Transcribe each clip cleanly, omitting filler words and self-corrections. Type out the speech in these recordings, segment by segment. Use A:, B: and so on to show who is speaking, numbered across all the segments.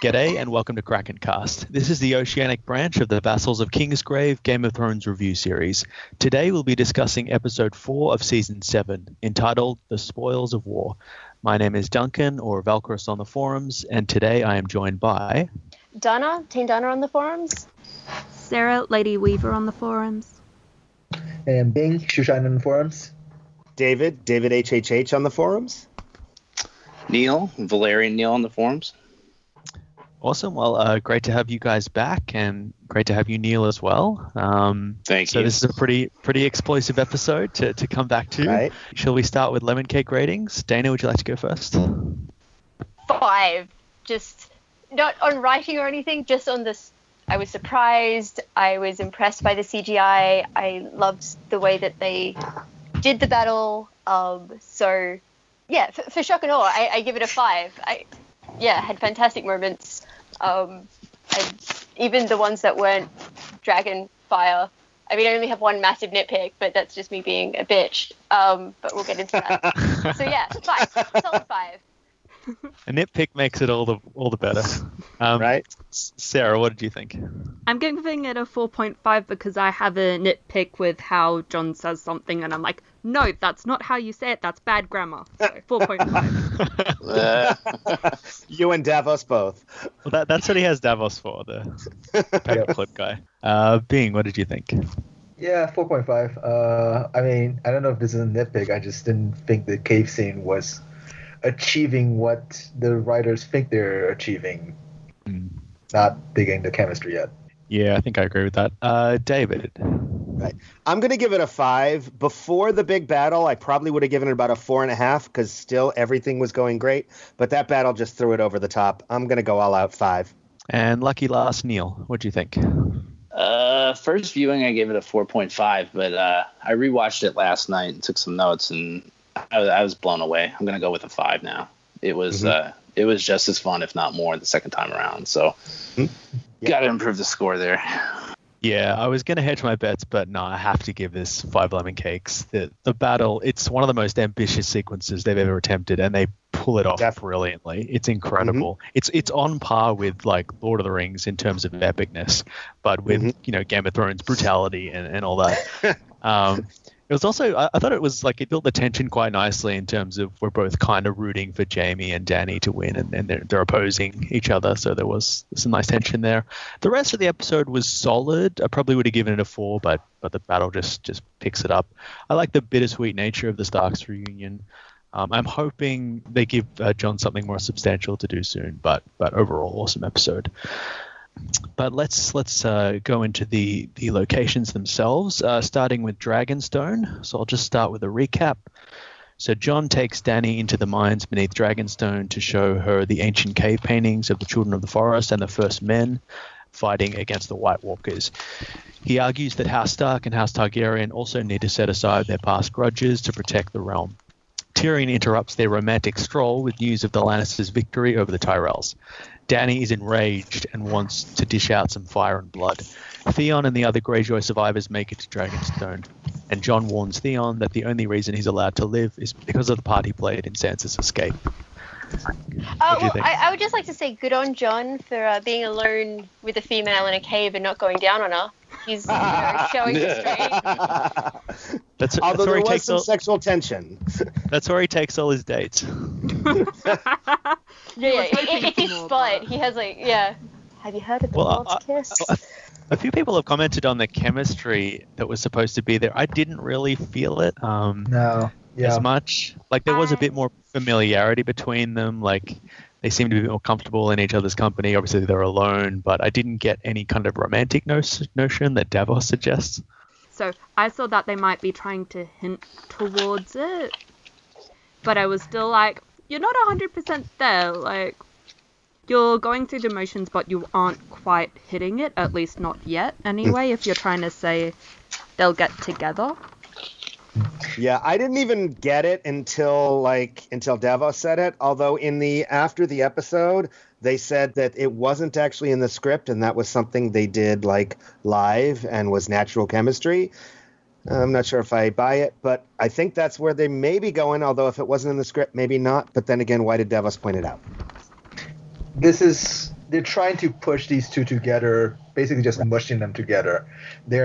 A: G'day and welcome to KrakenCast. This is the oceanic branch of the Vassals of Kingsgrave Game of Thrones review series. Today we'll be discussing episode 4 of season 7, entitled The Spoils of War. My name is Duncan, or Valkyrist on the forums, and today I am joined by...
B: Donna, Team Donna on the forums.
C: Sarah, Lady Weaver on the forums.
D: And Bing, Shushan on the forums.
E: David HHH on the forums.
F: Neil, Valerian Neil on the forums.
A: Awesome. Well, great to have you guys back, and great to have you, Neil, as well.
F: Thank you.
A: So this is a pretty explosive episode to come back to.
E: Right.
A: Shall we start with lemon cake ratings? Dana, would you like to go first?
B: 5. Just not on writing or anything, just on this. I was surprised. I was impressed by the CGI. I loved the way that they did the battle. So, yeah, for shock and awe, I give it a 5. Had fantastic moments. Even the ones that weren't dragon fire. I mean, I only have one massive nitpick, but that's just me being a bitch. But we'll get into that. So yeah, 5. Solid 5.
A: A nitpick makes it all the better.
E: Right?
A: Sarah, what did you think?
C: I'm giving it a 4.5 because I have a nitpick with how John says something and I'm like, no, that's not how you say it. That's bad grammar. So 4.5.
E: You and Davos both.
A: Well, that's what he has Davos for, the paperclip guy. Bing, what did you think?
D: Yeah, 4.5. I mean, I don't know if this is a nitpick. I just didn't think the cave scene was achieving what the writers think they're achieving. Not digging the chemistry yet.
A: Yeah, I think I agree with that. David.
E: Right. I'm going to give it a 5. Before the big battle, I probably would have given it about a 4.5 because still everything was going great. But that battle just threw it over the top. I'm going to go all out 5.
A: And lucky last, Neil. What do you think?
F: First viewing, I gave it a 4.5, but I rewatched it last night and took some notes, and I was blown away. I'm going to go with a 5 now. It was it was just as fun, if not more, the second time around. So got to improve the score there.
A: Yeah, I was going to hedge my bets, but no, I have to give this 5 lemon cakes. The battle, it's one of the most ambitious sequences they've ever attempted, and they pull it off brilliantly. It's incredible. It's on par with like Lord of the Rings in terms of epicness, but with Game of Thrones brutality and all that. It was also, I thought it was like it built the tension quite nicely in terms of we're both kind of rooting for Jaime and Dany to win, and they're opposing each other, so there was some nice tension there. The rest of the episode was solid. I probably would have given it a 4, but the battle just picks it up. I like the bittersweet nature of the Starks reunion. I'm hoping they give Jon something more substantial to do soon, but overall, awesome episode. But let's go into the locations themselves, starting with Dragonstone. So I'll just start with a recap. So Jon takes Dany into the mines beneath Dragonstone to show her the ancient cave paintings of the Children of the Forest and the First Men fighting against the White Walkers. He argues that House Stark and House Targaryen also need to set aside their past grudges to protect the realm. Tyrion interrupts their romantic stroll with news of the Lannisters' victory over the Tyrells. Dany is enraged and wants to dish out some fire and blood. Theon and the other Greyjoy survivors make it to Dragonstone, and Jon warns Theon that the only reason he's allowed to live is because of the part he played in Sansa's escape.
B: I would just like to say good on Jon for being alone with a female in a cave and not going down on her. He's showing restraint.
E: Although there was some sexual tension.
A: That's where he takes all his dates.
B: It's his spot. He has Have you heard of the Lord's Kiss?
A: A few people have commented on the chemistry that was supposed to be there. I didn't really feel it as much. Like there was a bit more familiarity between them. Like they seemed to be a bit more comfortable in each other's company. Obviously they're alone, but I didn't get any kind of romantic notion that Davos suggests.
C: So I saw that they might be trying to hint towards it, but I was still like, you're not 100% there. Like, you're going through the motions, but you aren't quite hitting it, at least not yet anyway, if you're trying to say they'll get together.
E: Yeah, I didn't even get it until Davos said it, although after the episode, they said that it wasn't actually in the script, and that was something they did live and was natural chemistry. I'm not sure if I buy it, but I think that's where they may be going, although if it wasn't in the script, maybe not. But then again, why did Davos point it out?
D: This is they're trying to push these two together, basically just mushing them together. They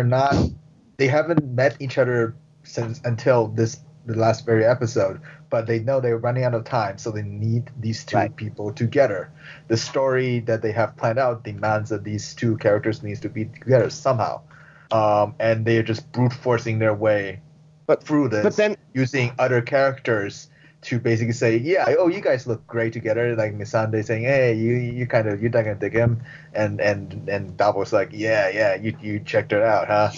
D: haven't met each other since until the last very episode, but they know they're running out of time, so they need these two people together. The story that they have planned out demands that these two characters needs to be together somehow, and they're just brute forcing their way through this, but then using other characters to basically say, you guys look great together. Like Missandei saying, hey, you're not gonna dig him, and Davos like, you checked it out, huh?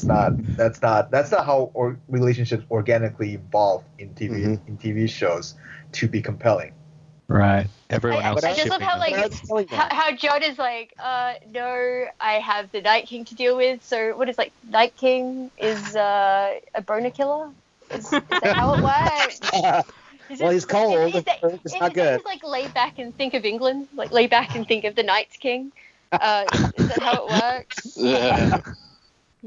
D: That's not how relationships organically evolve in TV shows to be compelling.
A: Right. Everyone else.
B: I just love how Jon is like, no, I have the Night King to deal with. So what is Night King is a boner killer? Is that how it works?
E: Well, he's cold. It's not good.
B: Just lay back and think of England. Lay back and think of the Night's King. Is that how it works?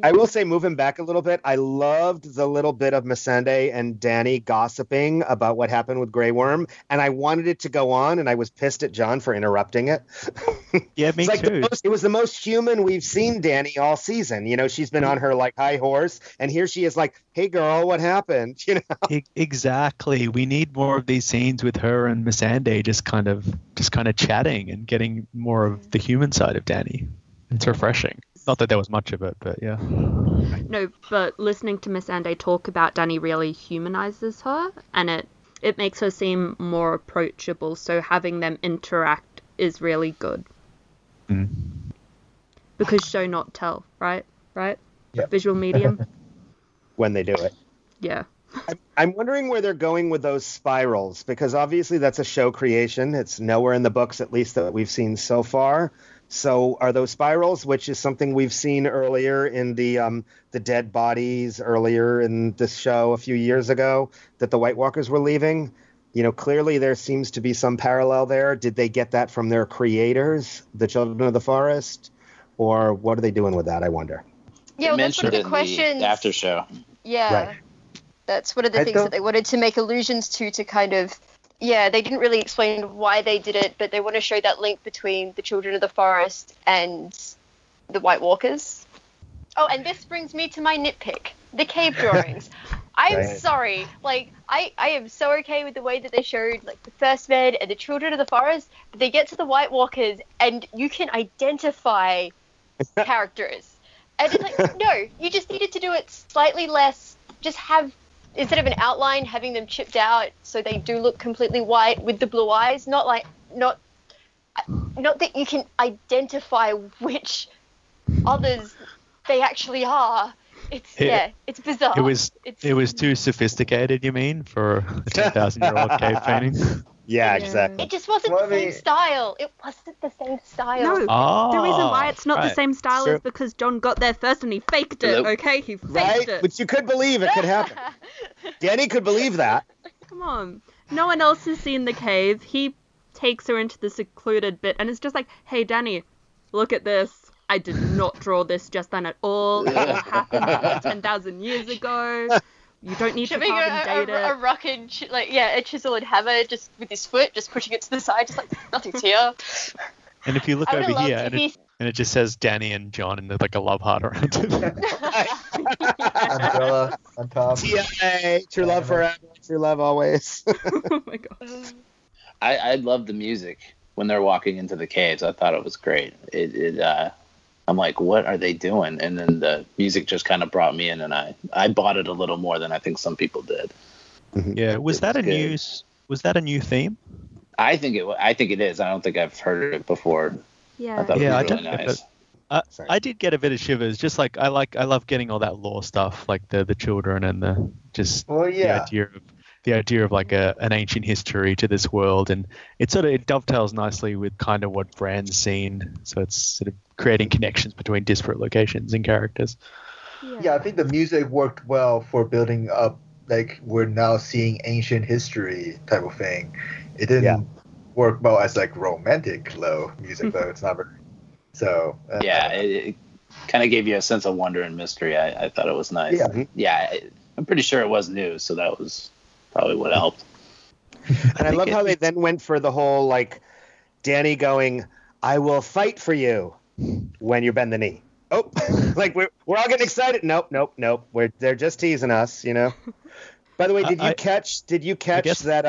E: I will say, moving back a little bit, I loved the little bit of Missandei and Dany gossiping about what happened with Grey Worm, and I wanted it to go on, and I was pissed at Jon for interrupting it.
A: Yeah, me too.
E: It was the most human we've seen Dany all season. She's been on her high horse, and here she is like, "Hey, girl, what happened?"
A: Exactly. We need more of these scenes with her and Missandei just kind of chatting and getting more of the human side of Dany. It's refreshing. Not that there was much of it, but yeah.
C: No, but listening to Missandei talk about Dany really humanizes her, and it makes her seem more approachable, so having them interact is really good.
A: Mm.
C: Because show not tell, right?
D: Yeah.
C: Visual medium.
E: When they do it.
C: Yeah.
E: I'm wondering where they're going with those spirals, because obviously that's a show creation. It's nowhere in the books, at least that we've seen so far. So are those spirals, which is something we've seen earlier in the dead bodies earlier in this show a few years ago that the White Walkers were leaving? Clearly there seems to be some parallel there. Did they get that from their creators, the Children of the Forest? Or what are they doing with that, I wonder?
B: Yeah, well, that's one of the questions.
F: The after show.
B: Yeah. Right. That's one of the things that they wanted to make allusions to kind of... Yeah, they didn't really explain why they did it, but they want to show that link between the Children of the Forest and the White Walkers. Oh, and this brings me to my nitpick. The cave drawings. I'm sorry. I am so okay with the way that they showed, the First Men and the Children of the Forest, but they get to the White Walkers, and you can identify characters. And it's no, you just needed to do it slightly less, just have... Instead of an outline, having them chipped out so they do look completely white with the blue eyes. Not that you can identify which others they actually are. It's bizarre.
A: It was too sophisticated, you mean, for a 10,000-year-old cave painting?
E: Yeah, exactly.
B: It just wasn't the same style. It wasn't the same style.
C: No, the reason why it's not the same style is because Jon got there first and he faked it, okay? He faked it.
E: But you could believe it could happen. Dany could believe that.
C: Come on. No one else has seen the cave. He takes her into the secluded bit and it's just like, hey, Dany, look at this. I did not draw this just then at all. It all happened 10,000 years ago. You don't need to carve and date it.
B: A rock and a chisel and hammer just with his foot, just pushing it to the side, just nothing's here.
A: And if you look over here, and it just says Dany and Jon, and there's a love heart around it.
D: Umbrella on top.
E: TLA, true love forever, true love always.
C: Oh my gosh.
F: I love the music when they're walking into the caves. I thought it was great. I'm like, what are they doing? And then the music just kind of brought me in, and I bought it a little more than I think some people did.
A: Yeah, was that a new theme?
F: I think it is. I don't think I've heard it before.
C: Yeah.
F: I thought it was really nice.
A: I did get a bit of shivers. Just I love getting all that lore stuff, like the children and the idea of an ancient history to this world, and it dovetails nicely with kind of what Bran's seen, so it's sort of creating connections between disparate locations and characters.
D: Yeah, I think the music worked well for building up, we're now seeing ancient history type of thing. It didn't work well as romantic low music though. It's not very so.
F: It kind of gave you a sense of wonder and mystery. I thought it was nice. I'm pretty sure it was new, so that was probably what helped.
E: And I love how they then went for the whole Dany going, I will fight for you when you bend the knee. Oh, like we're all getting excited. Nope. They're just teasing us, you know. By the way, did you catch that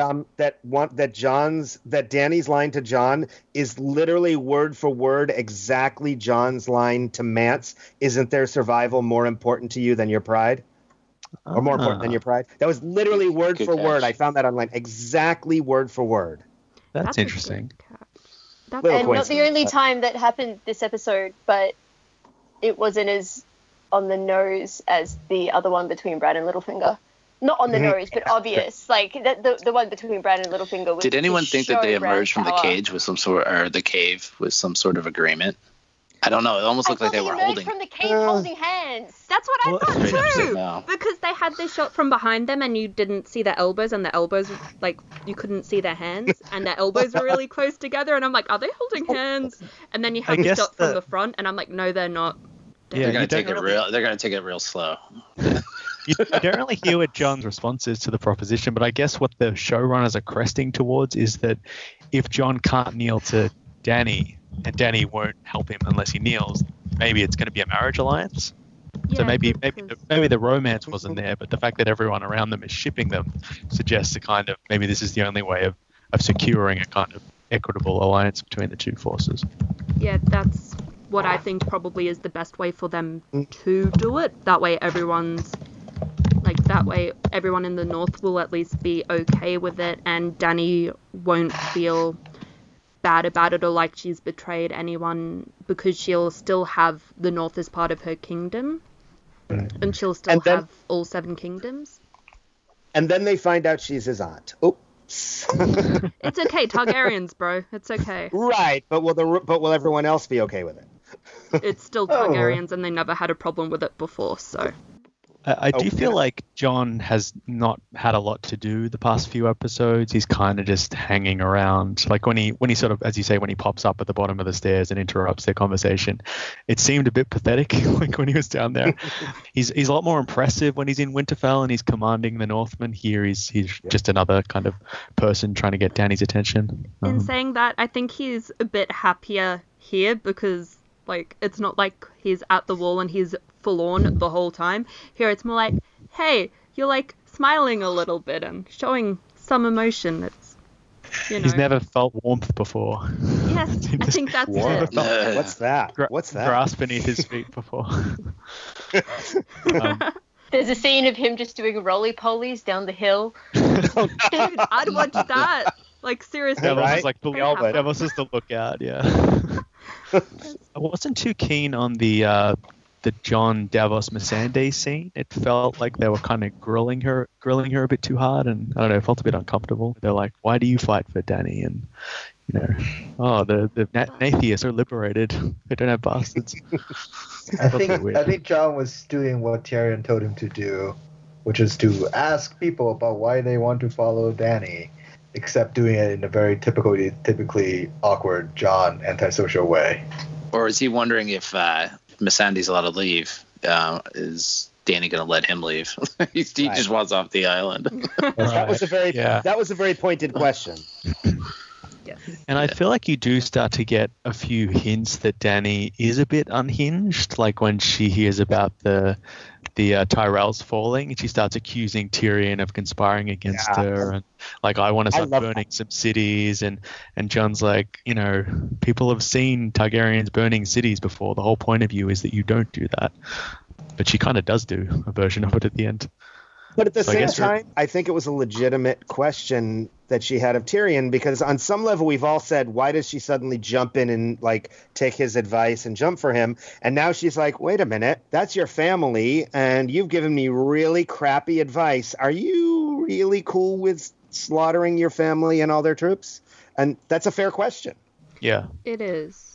E: Danny's line to Jon is literally word for word exactly Jon's line to Mance? Isn't their survival more important to you than your pride? Or more important than your pride? That was literally word for word. I found that online. Exactly word for word.
A: That's interesting.
B: And not the only time that happened this episode, but it wasn't as on the nose as the other one between Brad and Littlefinger. Not on the nose, but obvious. Like the one between Brad and Littlefinger was.
F: Did anyone think that they emerged from the cage with the cave with some sort of agreement? I don't know. It almost looked like they were holding.
B: From the cave, holding hands.
C: That's what I thought too. No. Because they had this shot from behind them, and you didn't see their elbows, and their elbows like you couldn't see their hands, and their elbows were really close together. And I'm like, are they holding hands? And then you have the shot from the front, and I'm like, no, they're not.
F: They're gonna take it real slow.
A: You don't really hear what Jon's response is to the proposition, but I guess what the showrunners are cresting towards is that if Jon can't kneel to Dany, and Dany won't help him unless he kneels, maybe it's going to be a marriage alliance. Yeah, so maybe the romance wasn't there, but the fact that everyone around them is shipping them suggests a kind of maybe this is the only way of securing a kind of equitable alliance between the two forces.
C: Yeah, that's what I think probably is the best way for them to do it. That way everyone in the North will at least be okay with it, and Dany won't feel bad about it or like she's betrayed anyone, because she'll still have the North as part of her kingdom, and she'll still have all 7 kingdoms.
E: And then they find out she's his aunt. Oops.
C: It's okay, Targaryens, bro. It's okay.
E: Right, but will everyone else be okay with it?
C: It's still Targaryens, and they never had a problem with it before, so.
A: I do feel like Jon has not had a lot to do the past few episodes. He's kind of just hanging around. Like when he sort of, as you say, when he pops up at the bottom of the stairs and interrupts their conversation, it seemed a bit pathetic. Like when he was down there, he's a lot more impressive when he's in Winterfell and he's commanding the Northmen. Here he's just another kind of person trying to get Dany's attention.
C: In saying that, I think he's a bit happier here because like it's not like he's at the wall and he's forlorn the whole time. Here it's more like, hey, you're like smiling a little bit and showing some emotion. It's, you know. He's
A: never felt warmth before.
C: Yes, I think that's it.
E: What's that? What's that?
A: Grass beneath his feet before.
B: There's a scene of him just doing roly-polies down the hill.
C: Dude, I'd watch that. Like, seriously.
A: Yeah, right? Like, Davos is the lookout, yeah. I wasn't too keen on the Jon Davos Missandei scene. It felt like they were kind of grilling her a bit too hard, and I don't know, it felt a bit uncomfortable. They're like, "Why do you fight for Dany?" And you know, the Natheists are liberated. They don't have bastards.
D: I think Jon was doing what Tyrion told him to do, which is to ask people about why they want to follow Dany, except doing it in a very typically awkward Jon antisocial way.
F: Or is he wondering if Missandei's allowed to leave? Is Dany going to let him leave? he just wants off the island.
E: That was a very pointed question.
C: Yes.
A: And I feel like you do start to get a few hints that Dany is a bit unhinged, like when she hears about the Tyrells falling, and she starts accusing Tyrion of conspiring against her, and like, I want to start burning some cities, and Jon's like, you know, people have seen Targaryens burning cities before. The whole point of you is that you don't do that. But she kind of does do a version of it at the end.
E: But at the same time, I think it was a legitimate question that she had of Tyrion, because on some level we've all said, why does she suddenly jump in and like take his advice and jump for him? And now she's like, wait a minute, that's your family and you've given me really crappy advice. Are you really cool with slaughtering your family and all their troops? And that's a fair question.
A: Yeah.
C: It is.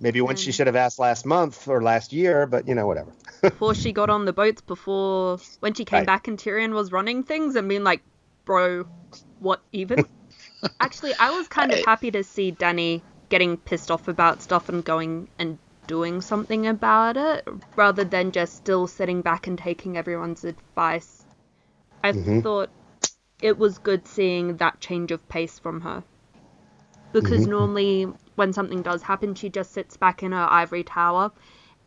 E: Maybe one she should have asked last month or last year, but you know, whatever.
C: Before she got on the boats, when she came back and Tyrion was running things and being like, bro, what even? Actually, I was kind of happy to see Dany getting pissed off about stuff and going and doing something about it, rather than just still sitting back and taking everyone's advice. I thought it was good seeing that change of pace from her. because normally when something does happen, she just sits back in her ivory tower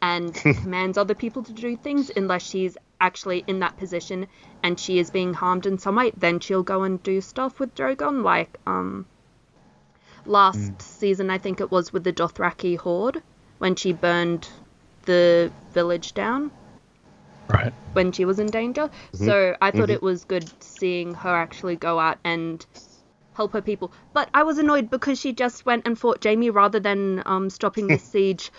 C: and commands other people to do things, unless she's actually in that position and she is being harmed in some way. Then she'll go and do stuff with Drogon, like last season, I think it was, with the Dothraki horde, when she burned the village down.
A: Right.
C: When she was in danger. So I thought it was good seeing her actually go out and help her people. But I was annoyed because she just went and fought Jaime rather than stopping the siege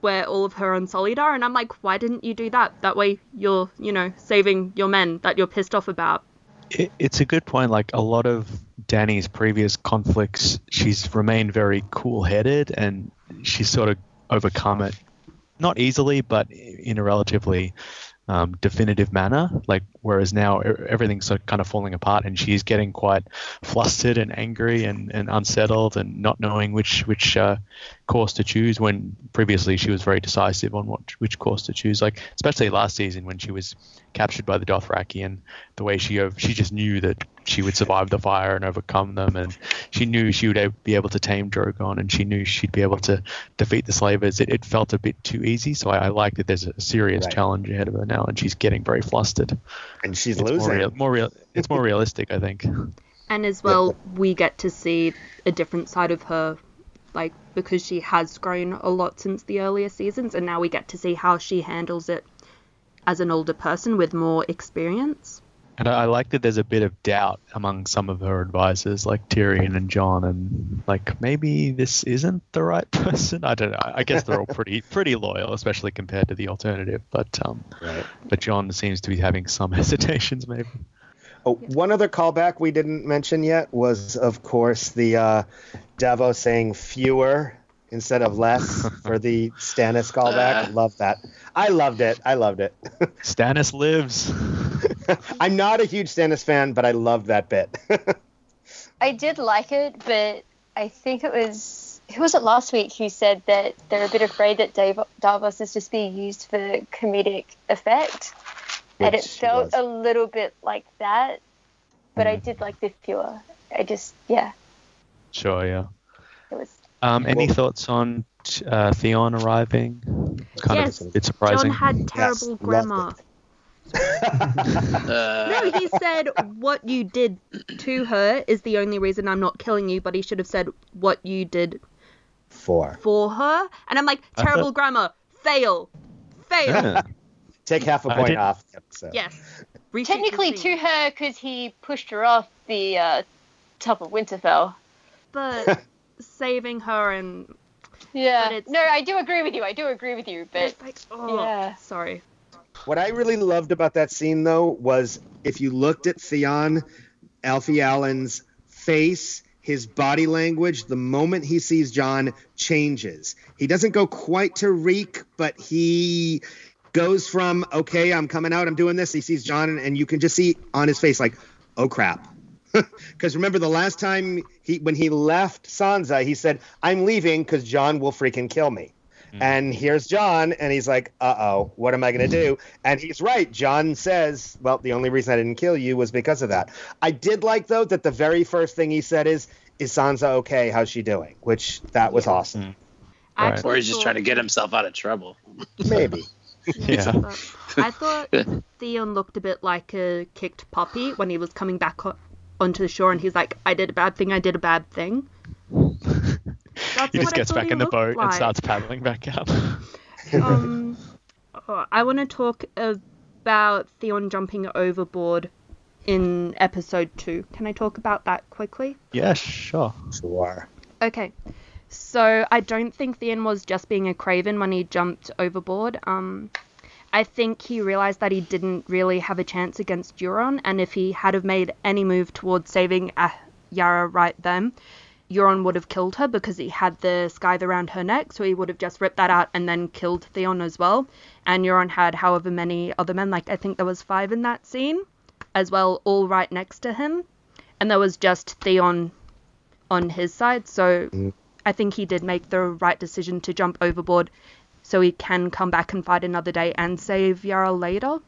C: where all of her Unsullied are. And I'm like, why didn't you do that? That way you're, saving your men that you're pissed off about.
A: It's a good point. Like, a lot of Dany's previous conflicts, she's remained very cool-headed, and she's sort of overcome it, not easily, but in a relatively definitive manner. Like, whereas now everything's sort of kind of falling apart, and she's getting quite flustered and angry and unsettled, and not knowing which course to choose, when previously she was very decisive on which course to choose. Like, especially last season when she was captured by the Dothraki, and the way she just knew that she would survive the fire and overcome them, and she knew she would be able to tame Drogon, and she knew she'd be able to defeat the slavers. It felt a bit too easy, so I like that there's a serious challenge ahead of her now, and she's getting very flustered.
E: And she's losing.
A: It's more realistic, I think.
C: And as well, we get to see a different side of her, like, because she has grown a lot since the earlier seasons, and now we get to see how she handles it as an older person with more experience.
A: And I like that there's a bit of doubt among some of her advisors, like Tyrion and Jon, and like, maybe this isn't the right person. I don't know. I guess they're all pretty loyal, especially compared to the alternative. But Jon seems to be having some hesitations, maybe.
E: Oh, one other callback we didn't mention yet was, of course, the Davos saying fewer instead of less for the Stannis callback. I love that. I loved it.
A: Stannis lives.
E: I'm not a huge Stannis fan, but I loved that bit.
B: I did like it, but I think who was it last week who said that they're a bit afraid that Davos is just being used for comedic effect. And it felt a little bit like that, but I did like the fewer.
A: Sure, yeah.
B: It was.
A: Any thoughts on Theon arriving? Kind of a bit surprising.
C: Jon had terrible grammar. No, he said, what you did to her is the only reason I'm not killing you, but he should have said what you did for her. And I'm like, terrible grammar. Fail.
A: Yeah.
E: Take half a point off the episode.
C: Yes.
B: Technically to her, because he pushed her off the top of Winterfell.
C: But saving her and...
B: Yeah. No, I do agree with you, but...
C: Like, yeah. Sorry.
E: What I really loved about that scene, though, was if you looked at Theon, Alfie Allen's face, his body language, the moment he sees Jon changes. He doesn't go quite to Reek, but he goes from, okay, I'm coming out, I'm doing this. He sees Jon, and you can just see on his face, like, oh, crap. Because remember the last time when he left Sansa, he said, I'm leaving because Jon will freaking kill me. And here's Jon, and he's like, uh-oh, what am I going to do? And he's right. Jon says, well, the only reason I didn't kill you was because of that. I did like, though, that the very first thing he said is Sansa okay? How's she doing? Which, that was awesome.
F: Right. Or he's just trying to get himself out of trouble.
E: Maybe.
A: Yeah.
C: I thought Theon looked a bit like a kicked puppy when he was coming back onto the shore, and he's like, I did a bad thing.
A: He just gets back in the boat and starts paddling back out.
C: I want to talk about Theon jumping overboard in episode 2. Can I talk about that quickly?
A: Yeah, sure.
E: Sure.
C: Okay. So I don't think Theon was just being a craven when he jumped overboard. I think he realized that he didn't really have a chance against Euron, and if he had have made any move towards saving Yara right then, Euron would have killed her because he had the scythe around her neck, so he would have just ripped that out and then killed Theon as well. And Euron had however many other men, like I think there was 5 in that scene as well, all right next to him. And there was just Theon on his side, so I think he did make the right decision to jump overboard so he can come back and fight another day and save Yara later.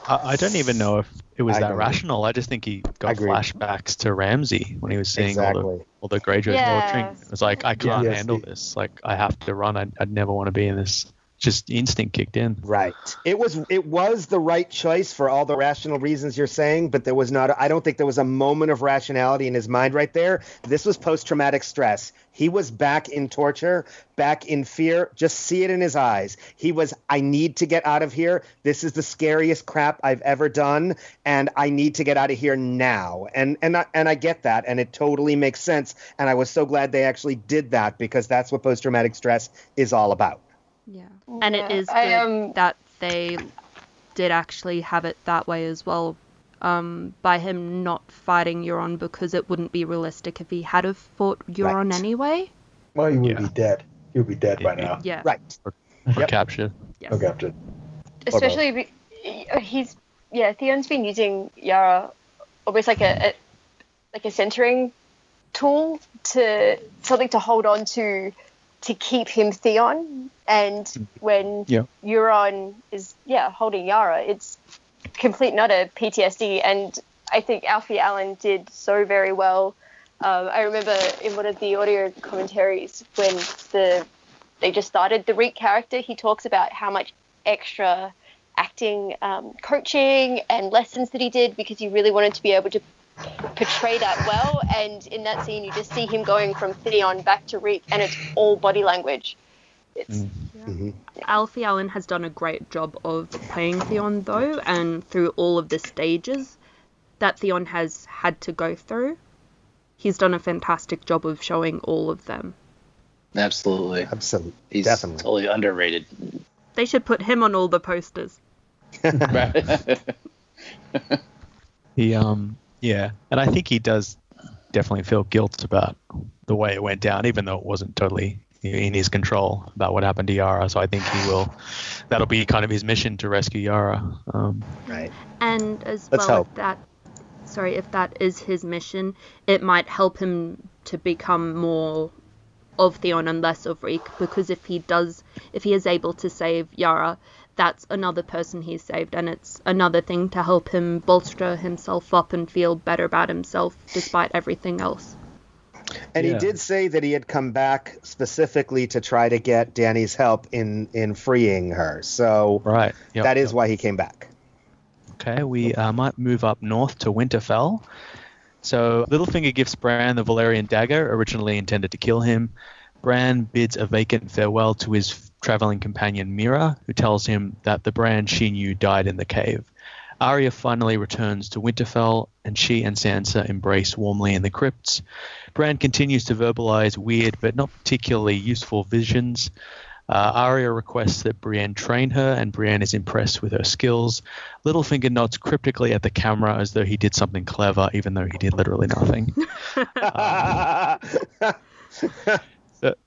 A: I don't even know if it was that rational. I just think he got
E: Agree.
A: flashbacks to Ramsay when he was seeing
E: Exactly.
A: all the Greyjoys torturing. It was like, I can't
D: Yes,
A: handle this. Like, I have to run. I'd never want to be in this. Just instinct kicked in.
E: Right. It was the right choice for all the rational reasons you're saying, but there was not. I don't think there was a moment of rationality in his mind right there. This was post-traumatic stress. He was back in torture, back in fear. Just see it in his eyes. He was, I need to get out of here. This is the scariest crap I've ever done, and I need to get out of here now. And I get that, and it totally makes sense. And I was so glad they actually did that, because that's what post-traumatic stress is all about.
C: Yeah. And it is good that they did actually have it that way as well, by him not fighting Euron, because it wouldn't be realistic if he had have fought Euron anyway.
D: Well, he would be dead. He would be dead by now.
C: Yeah.
E: Right.
A: Or captured.
C: Yes.
D: Or captured.
B: Especially, Theon's been using Yara almost like a centering tool, to something to hold on to keep him Theon. And when Euron is holding Yara, it's complete and utter PTSD. And I think Alfie Allen did so very well. I remember in one of the audio commentaries when they just started the Reek character, he talks about how much extra acting, coaching and lessons that he did, because he really wanted to be able to portray that well. And in that scene, you just see him going from Theon back to Reek, and it's all body language.
C: Alfie Allen has done a great job of playing Theon, though, and through all of the stages that Theon has had to go through, he's done a fantastic job of showing all of them.
F: Absolutely. He's
E: Definitely.
F: totally underrated.
C: They should put him on all the posters.
A: He and I think he does definitely feel guilt about the way it went down, even though it wasn't totally in his control about what happened to Yara. So I think that'll be kind of his mission, to rescue Yara.
E: Right.
C: And as
E: Let's
C: well,
E: hope.
C: if that is his mission, it might help him to become more of Theon and less of Reek, because if he is able to save Yara, that's another person he's saved, and it's another thing to help him bolster himself up and feel better about himself despite everything else.
E: And he did say that he had come back specifically to try to get Dany's help in freeing her. So that is why he came back.
A: Okay, we might move up north to Winterfell. So Littlefinger gives Bran the Valyrian dagger, originally intended to kill him. Bran bids a vacant farewell to his traveling companion Mira, who tells him that the Bran she knew died in the cave. Aria finally returns to Winterfell, and she and Sansa embrace warmly in the crypts. Bran continues to verbalize weird but not particularly useful visions. Aria requests that Brienne train her, and Brienne is impressed with her skills. Littlefinger nods cryptically at the camera as though he did something clever, even though he did literally nothing.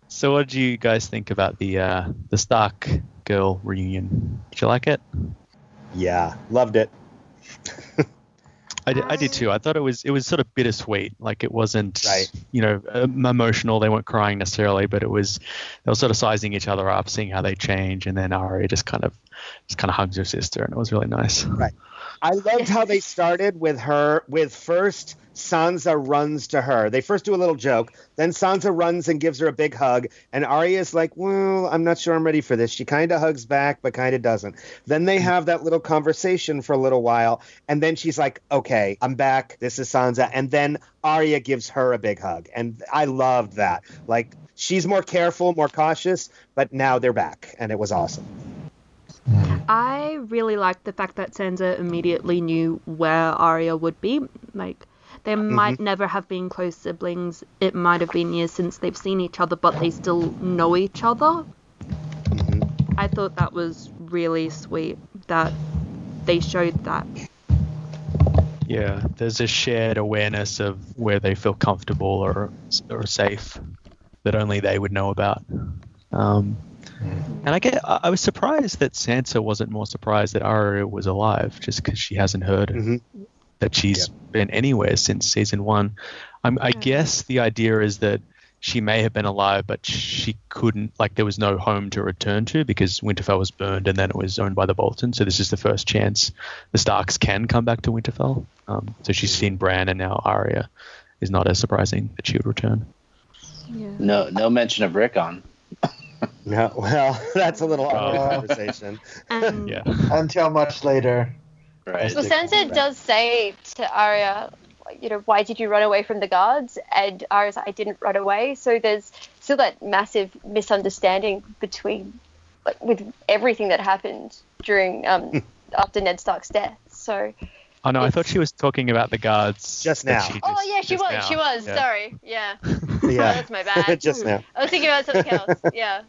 A: So what did you guys think about the Stark girl reunion? Did you like it?
E: Yeah, loved it.
A: I did too. I thought it was sort of bittersweet. Like, it wasn't, emotional. They weren't crying necessarily, but they were sort of sizing each other up, seeing how they change, and then Aria just kind of hugs her sister, and it was really nice.
E: Right. I loved how they started with first Sansa runs to her. They first do a little joke, then Sansa runs and gives her a big hug, and Arya's like, well, I'm not sure I'm ready for this. She kind of hugs back, but kind of doesn't. Then they have that little conversation for a little while, and then she's like, okay, I'm back. This is Sansa. And then Arya gives her a big hug, and I loved that. Like, she's more careful, more cautious, but now they're back, and it was awesome.
C: I really liked the fact that Sansa immediately knew where Arya would be. Like, they might never have been close siblings. It might have been years since they've seen each other, but they still know each other. I thought that was really sweet that they showed that.
A: Yeah, there's a shared awareness of where they feel comfortable or safe that only they would know about. And I was surprised that Sansa wasn't more surprised that Arya was alive, just because she hasn't heard that she's been anywhere since season 1. I guess the idea is that she may have been alive, but she couldn't, like, there was no home to return to because Winterfell was burned and then it was owned by the Bolton. So this is the first chance the Starks can come back to Winterfell. So she's seen Bran, and now Aria is not as surprising that she would return.
C: Yeah.
F: No mention of Rickon.
E: No, well, that's a little awkward conversation.
A: Yeah.
D: Until much later.
F: Right.
B: Well, Sansa does say to Arya, why did you run away from the guards? And Arya's like, I didn't run away. So there's still that massive misunderstanding between, like, with everything that happened during after Ned Stark's death. So.
A: Oh no, I thought she was talking about the guards
E: just now.
B: She was.
A: Yeah.
B: Sorry. Yeah.
E: Yeah,
B: that's my bad.
E: just now.
B: I was thinking about something else. Yeah.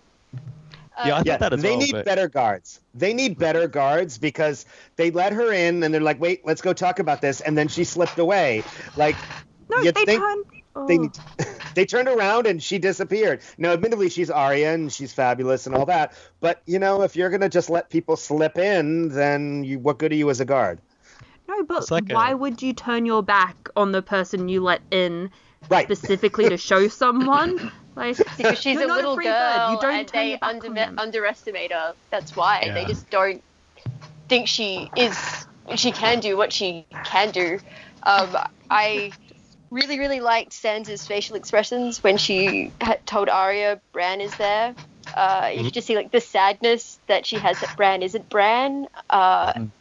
A: I thought that as
E: they
A: well.
E: need better guards. They need better guards because they let her in and they're like, wait, let's go talk about this. And then she slipped away. Like,
C: No,
E: you'd
C: they
E: think
C: turned.
E: they turned around and she disappeared. Now, admittedly, she's Aria and she's fabulous and all that. But, if you're going to just let people slip in, then what good are you as a guard?
C: No, but
A: like
C: why would you turn your back on the person you let in
E: Right.
C: specifically to show someone? Like,
B: Because she's
C: you're
B: a
C: not
B: little
C: free
B: girl,
C: bird. You don't
B: and
C: turn
B: they
C: your back on them.
B: underestimate her. That's why
A: Yeah.
B: they just don't think she can do what she can do. I really, really liked Sansa's facial expressions when she told Arya Bran is there. You could just see, like, the sadness that she has that Bran isn't Bran. And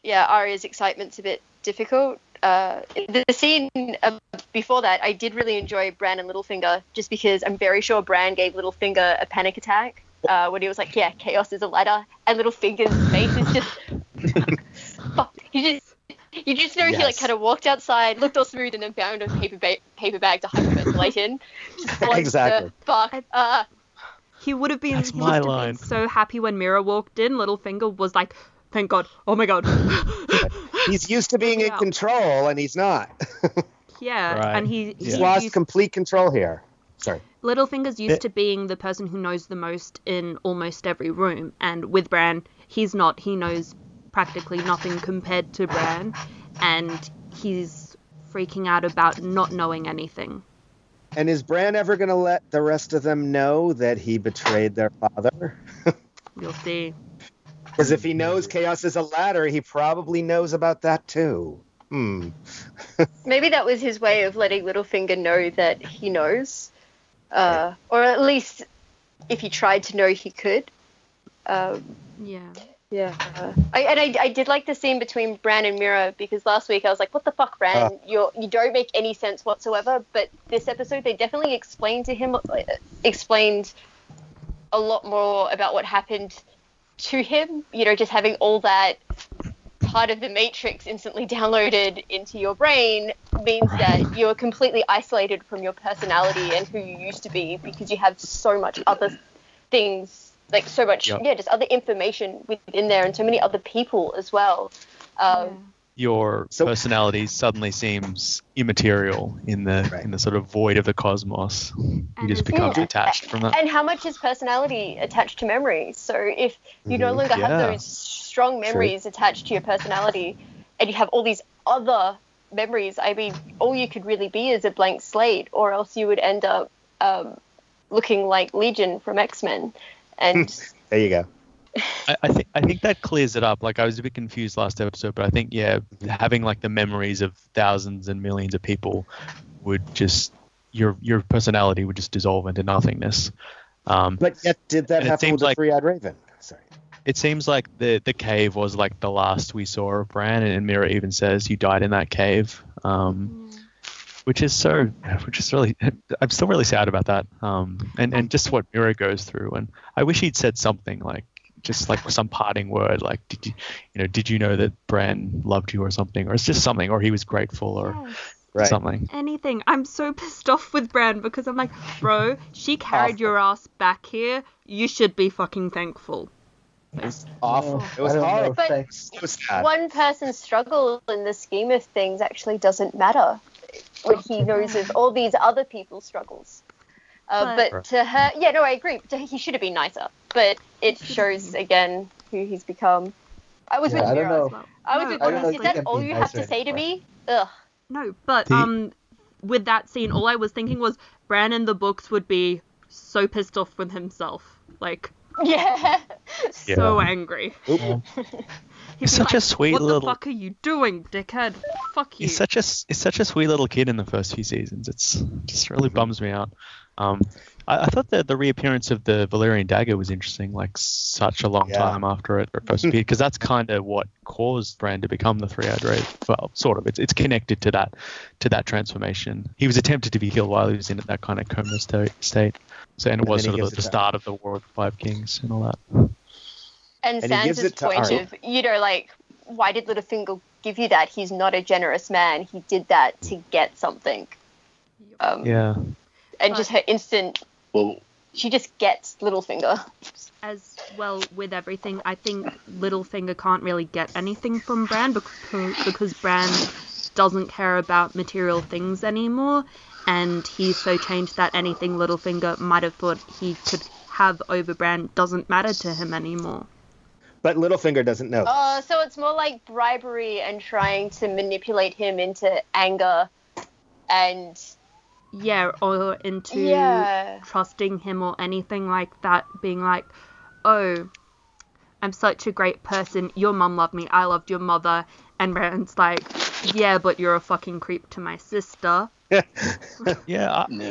B: Arya's excitement's a bit difficult. The scene before that, I did really enjoy Bran and Littlefinger, just because I'm very sure Bran gave Littlefinger a panic attack when he was like, yeah, chaos is a ladder, and Littlefinger's face is just... You just know he, like, kind of walked outside, looked all smooth, and then found a paper bag to hyperventilate in. Just
E: Exactly.
B: The fuck.
C: He would have been,
A: That's
C: he
A: my
C: must have
A: line.
C: been so happy when Mira walked in. Littlefinger was like, thank God. Oh my God.
E: He's used to being in control, and he's not.
C: Yeah,
A: Right.
C: and he's
E: lost complete control here. Sorry.
C: Littlefinger's used to being the person who knows the most in almost every room, and with Bran, he's not. He knows practically nothing compared to Bran, and he's freaking out about not knowing anything.
E: And is Bran ever going to let the rest of them know that he betrayed their father?
C: You'll see.
E: Because if he knows chaos is a ladder, he probably knows about that too.
B: Maybe that was his way of letting Littlefinger know that he knows. Or at least if he tried to know, he could.
C: Yeah.
B: I did like the scene between Bran and Mira, because last week I was like, what the fuck, Bran? You don't make any sense whatsoever. But this episode, they definitely explained a lot more about what happened to him. Just having all that part of the Matrix instantly downloaded into your brain means that you're completely isolated from your personality and who you used to be, because you have so much other things, like so much, just other information within there, and so many other people as well.
A: Your personality suddenly seems immaterial in the sort of void of the cosmos. You just become detached from that.
B: And how much is personality attached to memory? So if you no longer have those strong memories attached to your personality, and you have all these other memories, I mean, all you could really be is a blank slate, or else you would end up looking like Legion from X-Men. And
E: there you go.
A: I think that clears it up. Like, I was a bit confused last episode, but I think having like the memories of thousands and millions of people would just your personality would just dissolve into nothingness.
E: But yet, did that happen with the Three-Eyed Raven? Sorry.
A: It seems like the cave was like the last we saw of Bran, and Mira even says you died in that cave, which is really, I'm still really sad about that. And just what Mira goes through, and I wish he'd said something like, just like some parting word, like, did you know that Bran loved you or something, or it's just something, or he was grateful or something.
C: Anything. I'm so pissed off with Bran, because I'm like, bro, she carried your ass back here. You should be fucking thankful.
E: It was awful. It was horrible.
B: But
E: it was sad.
B: One person's struggle in the scheme of things actually doesn't matter when he knows of all these other people's struggles. But to her, I agree. He should have been nicer. But it shows again who he's become. I was with Mira. I was with Mira. Is that all you have to say to me? Ugh.
C: No, but with that scene, all I was thinking was, Bran in the books would be so pissed off with himself. Like,
B: Yeah.
C: so angry.
A: He's such a sweet
C: what
A: little.
C: What the fuck are you doing, dickhead? Fuck you.
A: He's such a sweet little kid in the first few seasons. It's just really bums me out. I thought that the reappearance of the Valyrian dagger was interesting, like such a long time after it first appeared, because that's kind of what caused Bran to become the three-eyed raven. Well, sort of. It's connected to that transformation. He was attempted to be killed while he was in that kind of coma state. So, and it was sort of the start of the War of the Five Kings and all that.
B: And Sansa's point of, like, why did Littlefinger give you that? He's not a generous man. He did that to get something. And just her instant... Well, she just gets Littlefinger.
C: As well with everything, I think Littlefinger can't really get anything from Bran because Bran doesn't care about material things anymore, and he's so changed that anything Littlefinger might have thought he could have over Bran doesn't matter to him anymore.
E: But Littlefinger doesn't know.
B: So it's more like bribery and trying to manipulate him into anger and...
C: Yeah, or into trusting him or anything like that, being like, oh, I'm such a great person, your mum loved me, I loved your mother, and Bran's like, yeah, but you're a fucking creep to my sister.
A: I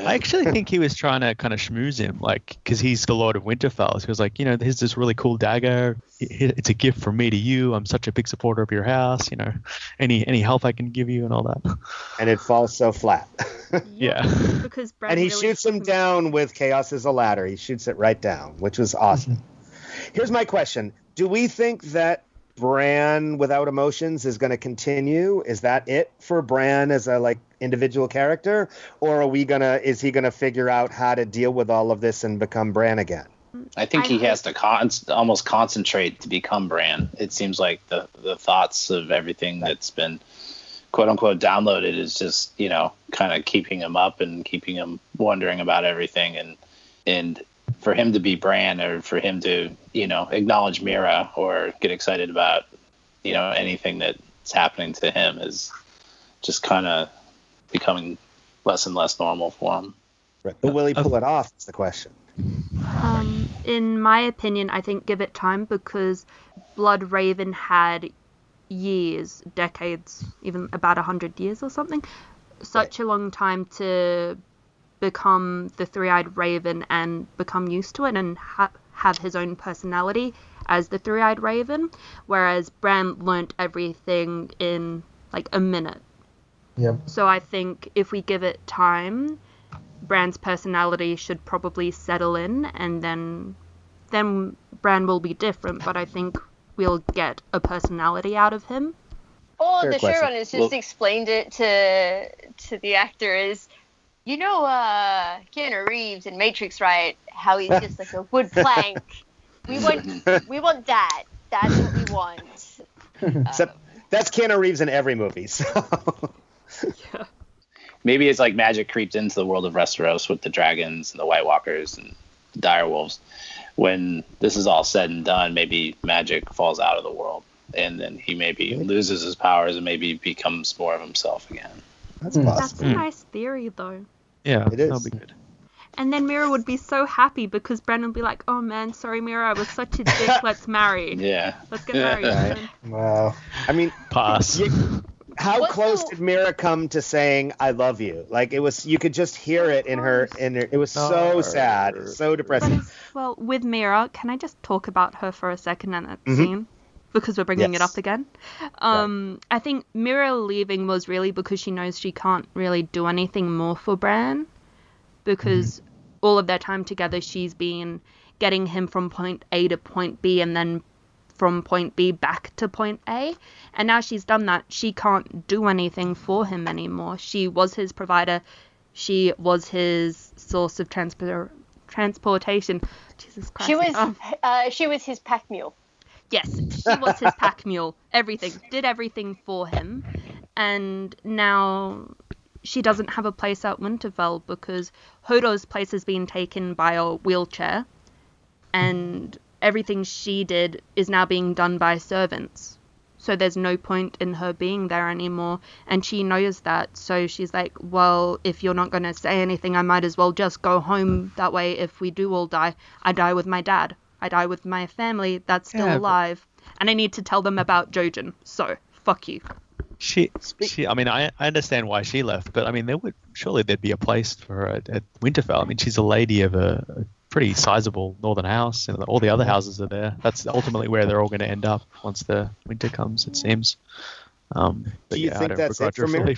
A: actually think he was trying to kind of schmooze him, like, because he's the Lord of Winterfell. So he was like, here's this really cool dagger. It's a gift from me to you. I'm such a big supporter of your house. Any help I can give you and all that.
E: And it falls so flat.
C: Because Bran
E: and he
C: really
E: shoots him down with chaos as a ladder. He shoots it right down, which was awesome. Here's my question: do we think that Bran without emotions is going to continue? Is that it for Bran as a individual character, or is he gonna figure out how to deal with all of this and become Bran again?
F: I think he has to almost concentrate to become Bran. It seems like the thoughts of everything that's been quote unquote downloaded is just kind of keeping him up and keeping him wondering about everything, and for him to be Bran, or for him to acknowledge Mira or get excited about anything that's happening to him is just kind of becoming less and less normal for him.
E: Right. But will he pull it off? Is the question.
C: In my opinion, I think give it time, because Blood Raven had years, decades, even about 100 years or something. Such a long time to become the three-eyed raven and become used to it and have his own personality as the three-eyed raven, whereas Bran learnt everything in a minute.
D: Yep.
C: So I think if we give it time, Bran's personality should probably settle in, and then Bran will be different, but I think we'll get a personality out of him.
B: Or the showrunners just explained it to the actors. Keanu Reeves in Matrix, right? How he's just like a wood plank. We want that. That's what we want.
E: Except that's Keanu Reeves in every movie. So.
F: Maybe it's like magic creeped into the world of Westeros with the dragons and the White Walkers and the direwolves. When this is all said and done, maybe magic falls out of the world, and then he maybe loses his powers and maybe becomes more of himself again.
E: That's possible.
C: That's a nice theory, though.
A: Yeah,
E: it is.
A: That'll be good.
C: And then Mira would be so happy because Bran would be like, oh man, sorry Mira, I was such a dick, let's marry.
F: Yeah.
C: Let's get married.
E: Wow. I mean,
A: pass.
E: How close did Mira come to saying I love you? It was, you could just hear it in her, it was so sad, so depressing.
C: Well, with Mira, can I just talk about her for a second in that scene? Because we're bringing it up again. I think Mira leaving was really because she knows she can't really do anything more for Bran, because all of their time together she's been getting him from point A to point B and then from point B back to point A, and now she's done that, she can't do anything for him anymore. She was his provider, she was his source of transportation. Jesus Christ.
B: She was his pack mule.
C: Yes, she was his pack mule. Did everything for him, and now she doesn't have a place at Winterfell because Hodor's place has been taken by a wheelchair, and everything she did is now being done by servants. so there's no point in her being there anymore, and she knows that. So she's like, well, if you're not going to say anything, I might as well just go home. That way, if we do all die, I die with my dad. I die with my family that's still alive. And I need to tell them about Jojen. So, fuck you.
A: I mean, I understand why she left, but I mean, there'd be a place for her at Winterfell. I mean, she's a lady of a pretty sizable northern house, and all the other houses are there. That's ultimately where they're all going to end up once the winter comes, it seems.
E: Do you think that's it for Mira?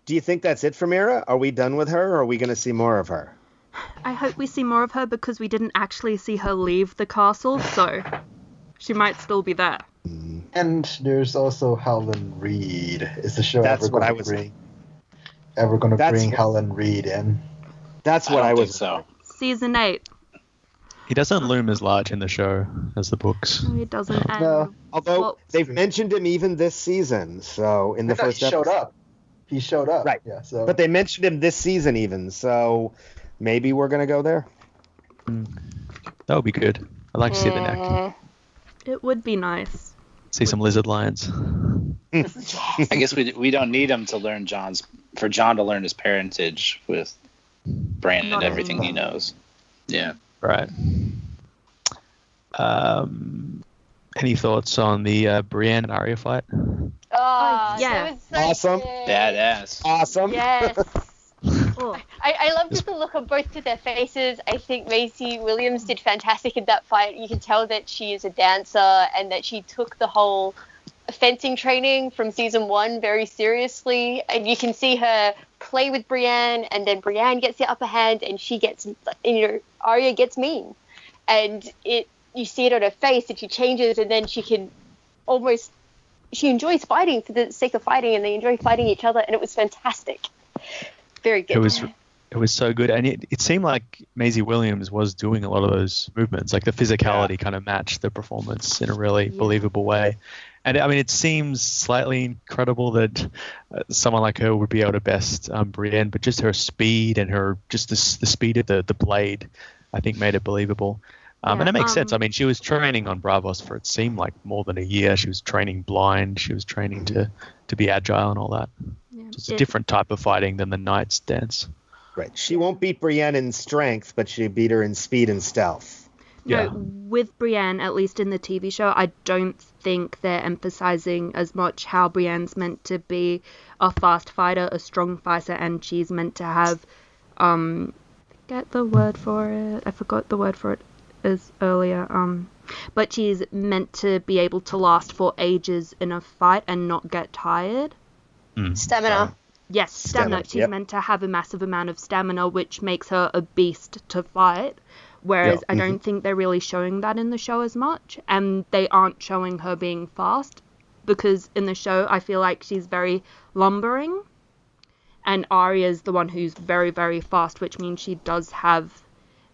E: Do you think that's it for Mira? Are we done with her, or are we going to see more of her?
C: I hope we see more of her, because we didn't actually see her leave the castle, so she might still be there.
D: And there's also Helen Reed. Is the show
E: ever going
D: to bring Helen Reed in?
E: That's what I was.
F: So.
C: Season 8.
A: He doesn't loom as large in the show as the books.
C: No, he doesn't.
D: No.
E: Although they've mentioned him even this season, so in the first episode.
D: He showed up.
E: Right.
D: Yeah. So.
E: But they mentioned him this season even, so maybe we're going to go there.
A: That would be good. I'd like to see the neck.
C: It would be nice.
A: See some lizard lions.
F: I guess we don't need him to learn John to learn his parentage with Bran and everything he knows. Yeah.
A: Right. Any thoughts on the Brienne and Aria fight?
B: Oh,
C: yeah.
B: That was so
E: Awesome.
B: good.
F: Badass.
E: Awesome.
B: Yes. I love just the look on both of their faces. I think Maisie Williams did fantastic in that fight. You can tell that she is a dancer and that she took the whole fencing training from season 1 very seriously. And you can see her play with Brienne, and then Brienne gets the upper hand, and she gets, Aria gets mean. And you see it on her face, and she changes, and then she enjoys fighting for the sake of fighting, and they enjoy fighting each other, and it was fantastic. Very good.
A: It was so good, and it seemed like Maisie Williams was doing a lot of those movements. Like the physicality kind of matched the performance in a really believable way. And I mean, it seems slightly incredible that someone like her would be able to best Brienne, but just her speed and her the speed of the blade, I think, made it believable. And it makes sense. I mean, she was training on Bravos for, it seemed like, more than a year. She was training blind. She was training to be agile and all that. Yeah. It's a different type of fighting than the Knight's dance.
E: Right. She won't beat Brienne in strength, but she beat her in speed and stealth.
C: No, with Brienne, at least in the TV show, I don't think they're emphasizing as much how Brienne's meant to be a fast fighter, a strong fighter, and she's meant to have, get the word for it. I forgot the word for it as earlier. But she's meant to be able to last for ages in a fight and not get tired.
B: Stamina.
C: Yes, stamina. She's meant to have a massive amount of stamina, which makes her a beast to fight. Whereas I don't think they're really showing that in the show as much. And they aren't showing her being fast. Because in the show, I feel like she's very lumbering. And Aria's the one who's very, very fast, which means she does have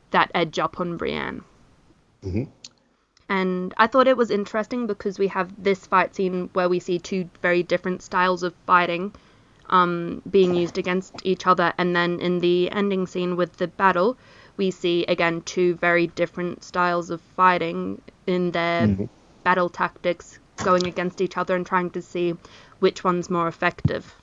C: that edge up on Brienne. Mm-hmm. And I thought it was interesting because we have this fight scene where we see two very different styles of fighting being used against each other. And then in the ending scene with the battle, we see, again, two very different styles of fighting in their battle tactics going against each other and trying to see which one's more effective.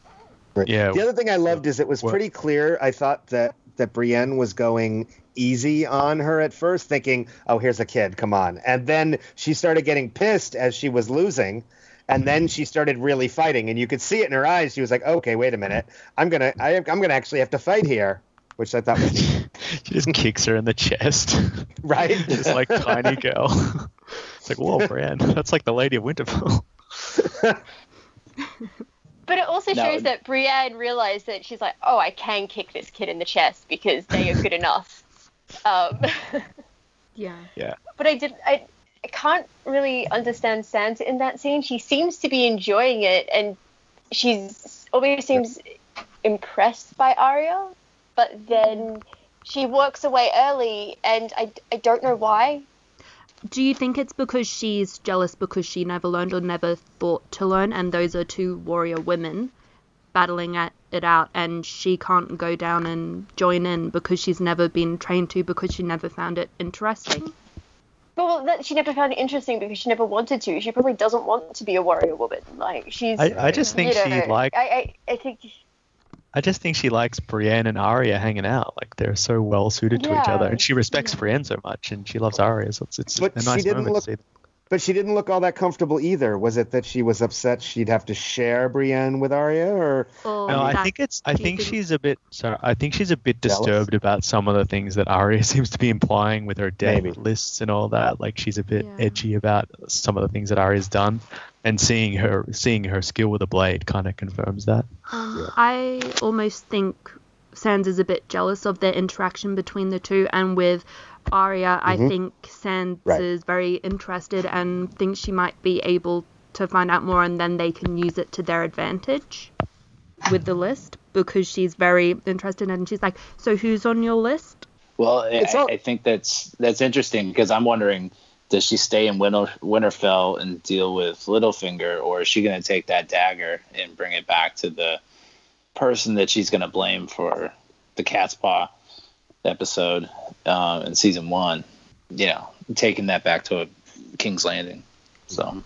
E: Right. Yeah. The other thing I loved is it was pretty clear. I thought that Brienne was going easy on her at first, thinking, oh, here's a kid, come on. And then she started getting pissed as she was losing. And then she started really fighting, and you could see it in her eyes. She was like, okay, wait a minute. I'm gonna actually have to fight here, which I thought was...
A: She just kicks her in the chest.
E: Right?
A: This, like, tiny girl. It's like, whoa, Brienne. That's like the Lady of Winterfell.
B: But it also shows that Brienne realized that she's like, oh, I can kick this kid in the chest because they are good enough.
C: Yeah.
B: But I can't really understand Sansa in that scene. She seems to be enjoying it, and she's always seems impressed by Aria, but then she walks away early, and I don't know why.
C: Do you think it's because she's jealous because she never learned or never thought to learn, and those are two warrior women battling it out, and she can't go down and join in because she's never been trained to, because she never found it interesting?
B: Well, that she never found it interesting because she never wanted to. She probably doesn't want to be a warrior woman. Like she's.
A: I just think she likes.
B: I think.
A: I just think she likes Brienne and Aria hanging out. Like they're so well suited to each other, and she respects Brienne so much, and she loves Aria. So it's a nice moment to see them.
E: But she didn't look all that comfortable either. Was it that she was upset she'd have to share Brienne with Arya, or?
A: No, I think she's a bit. Sorry, I think she's a bit disturbed about some of the things that Arya seems to be implying with her death lists and all that. Like she's a bit edgy about some of the things that Arya's done, and seeing her skill with a blade kind of confirms that.
C: I almost think Sansa's a bit jealous of their interaction between the two, and with Aria, I think Sansa is very interested and thinks she might be able to find out more, and then they can use it to their advantage with the list, because she's very interested, and she's like, so who's on your list?
F: Well, I think that's interesting, because I'm wondering, does she stay in Winterfell and deal with Littlefinger, or is she going to take that dagger and bring it back to the person that she's going to blame for the cat's paw episode in season 1, taking that back to a King's Landing. So,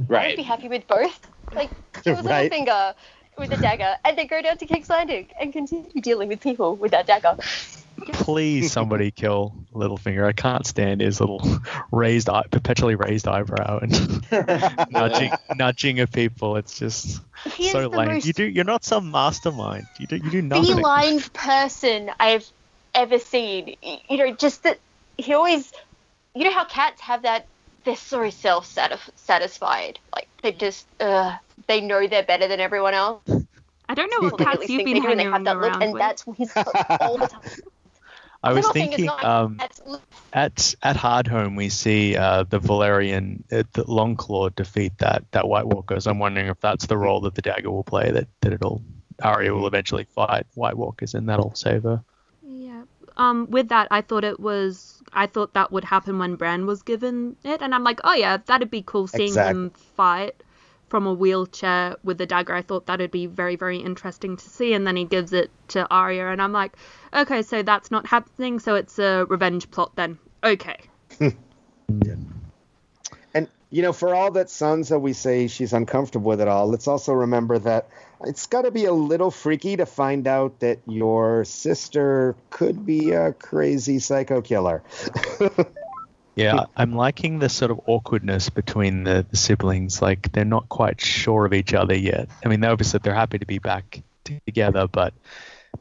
F: right.
B: I'd be happy with both. Like, kill Littlefinger with a dagger, and then go down to King's Landing and continue dealing with people with that dagger.
A: Please, somebody kill Littlefinger. I can't stand his little perpetually raised eyebrow and nudging of people. It's just so lame. You're not some mastermind. You do nothing.
B: Feline person I've ever seen. Just that he always. You know how cats have that. They're so self-satisfied. Like they just. They know they're better than everyone else.
C: I don't know what cats you've been hanging around with.
B: And that's his all the time.
A: I was thinking at Hardhome we see the Valyrian the Longclaw defeat that White Walker. So I'm wondering if that's the role that the dagger will play, that Arya will eventually fight White Walkers, and that'll save her.
C: Yeah. With that, I thought that would happen when Bran was given it, and I'm like, oh yeah, that'd be cool seeing him fight from a wheelchair with the dagger. I thought that'd be very, very interesting to see, and then he gives it to Arya, and I'm like, okay, so that's not happening, so it's a revenge plot then. Okay.
E: Yeah. And, for all that Sansa, we say she's uncomfortable with it all, let's also remember that it's got to be a little freaky to find out that your sister could be a crazy psycho killer.
A: Yeah, I'm liking the sort of awkwardness between the siblings. Like, they're not quite sure of each other yet. I mean, obviously they're happy to be back together, but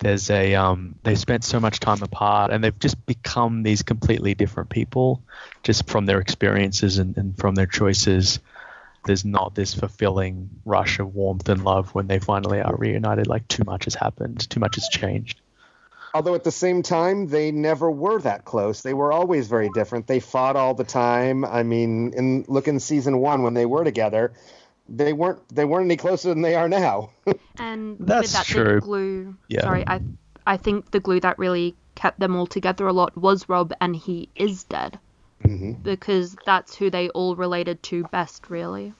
A: there's they've spent so much time apart, and they've just become these completely different people just from their experiences and from their choices. There's not this fulfilling rush of warmth and love when they finally are reunited. Like, too much has happened. Too much has changed.
E: Although at the same time, they never were that close. They were always very different. They fought all the time. I mean, look in season 1 when they were together, they weren't any closer than they are now.
C: And
A: that's
C: with that
A: true.
C: The glue.
A: Yeah.
C: Sorry, I think the glue that really kept them all together a lot was Robb, and he is dead. Mm-hmm. Because that's who they all related to best, really.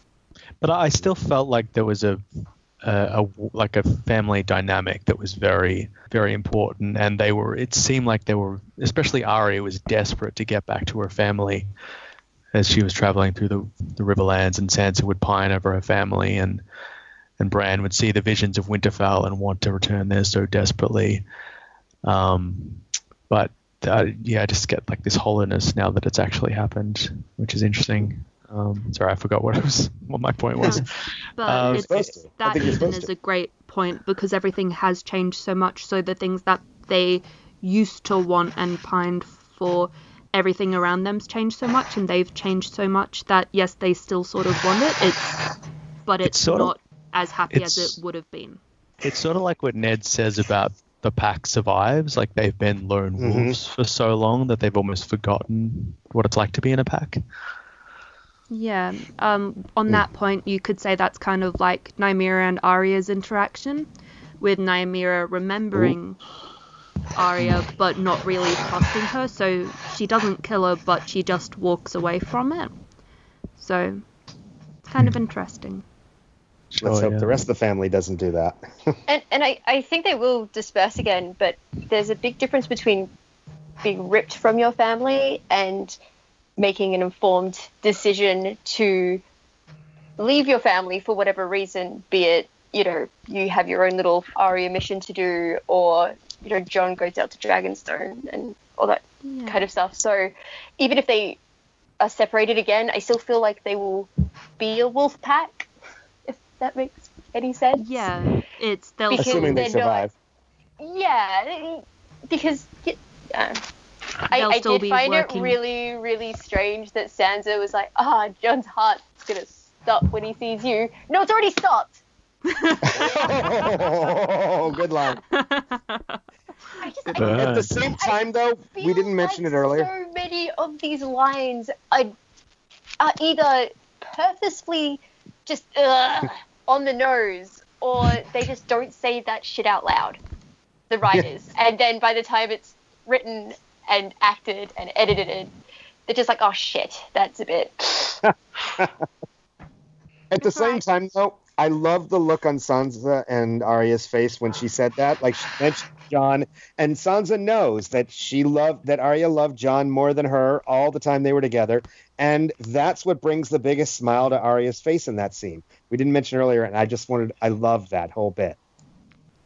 A: But I still felt like there was a family dynamic that was very, very important, and it seemed like they were, especially Aria was desperate to get back to her family as she was traveling through the Riverlands, and Sansa would pine over her family, and Bran would see the visions of Winterfell and want to return there so desperately. But I just get like this hollowness now that it's actually happened, which is interesting. Sorry, I forgot what my point was.
C: But that even is a great point, because everything has changed so much. So the things that they used to want and pined for, everything around them's changed so much, and they've changed so much that yes, they still sort of want it. But it's not as happy as it would have been.
A: It's sort of like what Ned says about the pack survives. Like, they've been lone wolves for so long that they've almost forgotten what it's like to be in a pack.
C: Yeah, on that point, you could say that's kind of like Nymeria and Arya's interaction, with Nymeria remembering Aria but not really trusting her, so she doesn't kill her, but she just walks away from it. So it's kind of interesting.
E: Let's hope the rest of the family doesn't do that.
B: and I think they will disperse again, but there's a big difference between being ripped from your family and making an informed decision to leave your family for whatever reason, be it, you know, you have your own little Aria mission to do, or, you know, Jon goes out to Dragonstone and all that kind of stuff. So even if they are separated again, I still feel like they will be a wolf pack, if that makes any sense.
C: Yeah, they'll
E: assuming they survive.
B: Because I did find it really, really strange that Sansa was like, Jon's heart's gonna stop when he sees you. No, it's already stopped.
E: Oh, good line. At the same time, though, we didn't mention it earlier.
B: So many of these lines are either purposefully just on the nose, or they just don't say that shit out loud, the writers. And then by the time it's written and acted and edited, they're just like, oh shit, that's a bit.
E: At the same time, though, I love the look on Sansa and Arya's face when she said that. Like, she mentioned Jon, and Sansa knows that Arya loved Jon more than her all the time they were together, and that's what brings the biggest smile to Arya's face in that scene. We didn't mention earlier, and I love that whole bit.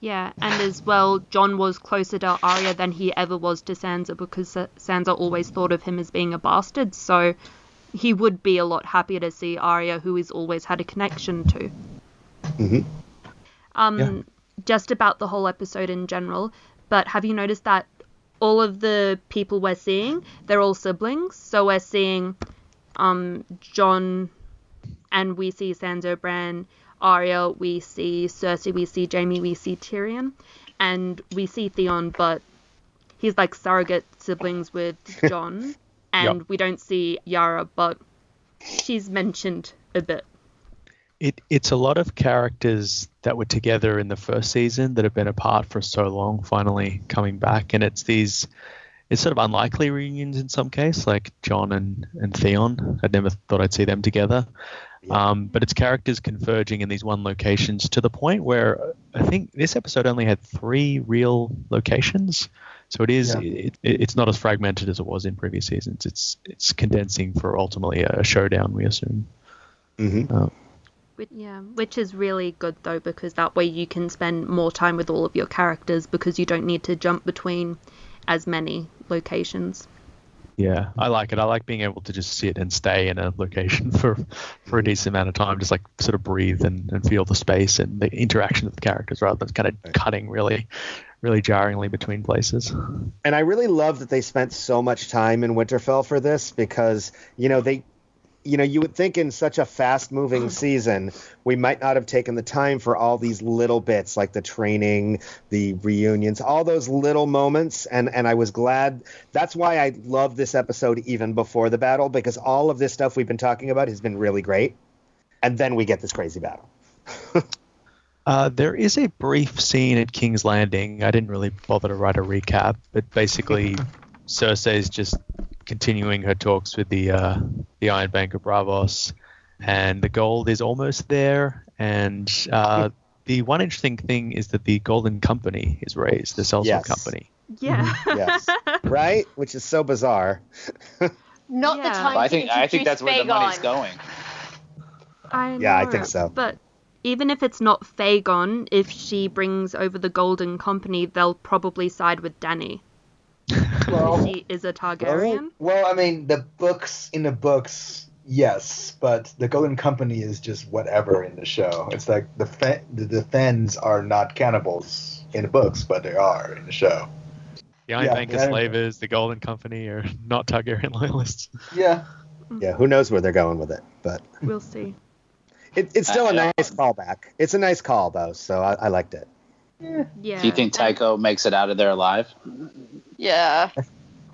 C: Yeah, and as well, Jon was closer to Arya than he ever was to Sansa, because Sansa always thought of him as being a bastard, so he would be a lot happier to see Aria, who he's always had a connection to. Just about the whole episode in general, but have you noticed that all of the people we're seeing, they're all siblings? So we're seeing Jon, and we see Sansa, Bran, Arya, we see Cersei, we see Jaime, we see Tyrion, and we see Theon, but he's like surrogate siblings with Jon, and we don't see Yara, but she's mentioned a bit.
A: It's a lot of characters that were together in the first season that have been apart for so long finally coming back, and it's sort of unlikely reunions in some case, like Jon and Theon. I'd never thought I'd see them together. But it's characters converging in these one locations to the point where I think this episode only had 3 real locations. So it's not as fragmented as it was in previous seasons. It's condensing for ultimately a showdown, we assume.
C: Which is really good though, because that way you can spend more time with all of your characters, because you don't need to jump between as many locations.
A: Yeah, I like it. I like being able to just sit and stay in a location for a decent amount of time, just like sort of breathe and feel the space and the interaction of the characters, rather than kind of cutting really, really jarringly between places.
E: And I really love that they spent so much time in Winterfell for this, because, you would think in such a fast-moving season, we might not have taken the time for all these little bits, like the training, the reunions, all those little moments. And I was glad. That's why I love this episode even before the battle, because all of this stuff we've been talking about has been really great. And then we get this crazy battle.
A: There is a brief scene at King's Landing. I didn't really bother to write a recap, but basically Cersei's just continuing her talks with the Iron Bank of Bravos, and the gold is almost there. And the one interesting thing is that the Golden Company is raised, the Sellsword Company.
C: Yeah.
E: Yes. Right? Which is so bizarre.
B: Not the time.
F: Well, I think that's where the money's going.
C: I know,
E: I think so.
C: But even if it's not Fagon, if she brings over the Golden Company, they'll probably side with Dany.
D: Well,
C: she is a Targaryen.
D: Well, I mean, in the books, yes, but the Golden Company is just whatever in the show. It's like the Fens are not cannibals in the books, but they are in the show.
A: The Iron Bank of Slavers, the Golden Company are not Targaryen loyalists.
D: Yeah.
E: Yeah, who knows where they're going with it, but
C: we'll see.
E: It's still a nice callback. It's a nice call, though, so I liked it.
C: Yeah.
F: Do you think Tycho makes it out of there alive?
B: Yeah.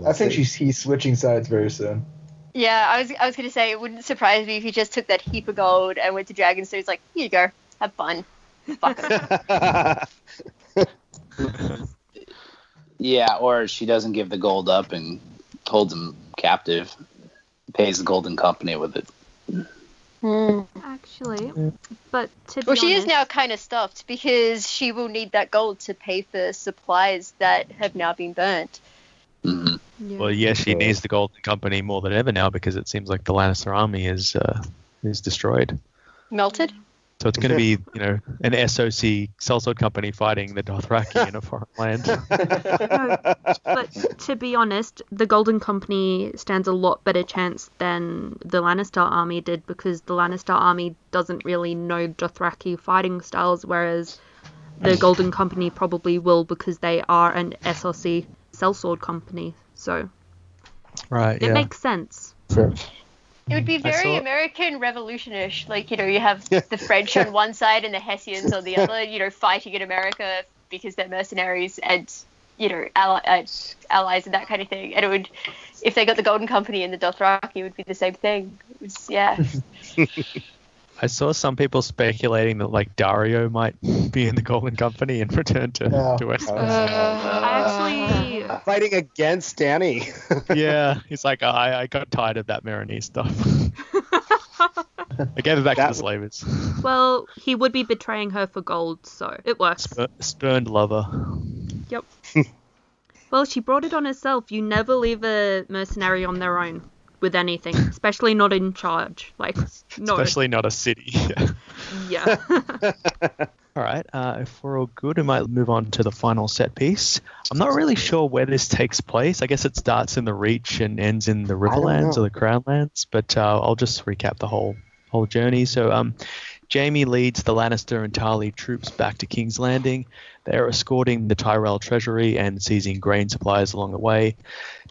D: I think he's switching sides very soon.
B: Yeah, I was gonna say it wouldn't surprise me if he just took that heap of gold and went to Dragonstone. He's like, here you go, have fun. Fuck him.
F: Yeah, or she doesn't give the gold up and holds him captive, pays the Golden Company with it.
C: Actually, but to be
B: well, she
C: honest,
B: is now kind of stuffed, because she will need that gold to pay for supplies that have now been burnt.
C: Yeah.
A: Well, yeah, she needs the Golden Company more than ever now because it seems like the Lannister army is destroyed.
B: Melted?
A: So it's going to be, an SOC sellsword company fighting the Dothraki in a foreign land.
C: No, but to be honest, the Golden Company stands a lot better chance than the Lannister army did because the Lannister army doesn't really know Dothraki fighting styles, whereas the Golden Company probably will because they are an SOC sellsword company. So it makes sense.
D: Sure.
B: It would be very American Revolution-ish. Like, you have the French on one side and the Hessians on the other, fighting in America because they're mercenaries and, allies and that kind of thing. And it would, if they got the Golden Company and the Dothraki, it would be the same thing. It was, yeah.
A: I saw some people speculating that, like, Dario might be in the Golden Company and return to Westeros.
C: I actually...
E: Fighting against Danny.
A: Yeah, he's like, I got tired of that Maronese stuff. I gave it back to the slavers.
C: Well, he would be betraying her for gold, so it works.
A: Spurned lover.
C: Yep. Well, she brought it on herself. You never leave a mercenary on their own with anything, especially not in charge. Like, no.
A: Especially not a city.
C: Yeah.
A: All right. If we're all good, we might move on to the final set piece. I'm not really sure where this takes place. I guess it starts in the Reach and ends in the Riverlands or the Crownlands, but I'll just recap the whole journey. So Jaime leads the Lannister and Tarly troops back to King's Landing. They are escorting the Tyrell treasury and seizing grain supplies along the way.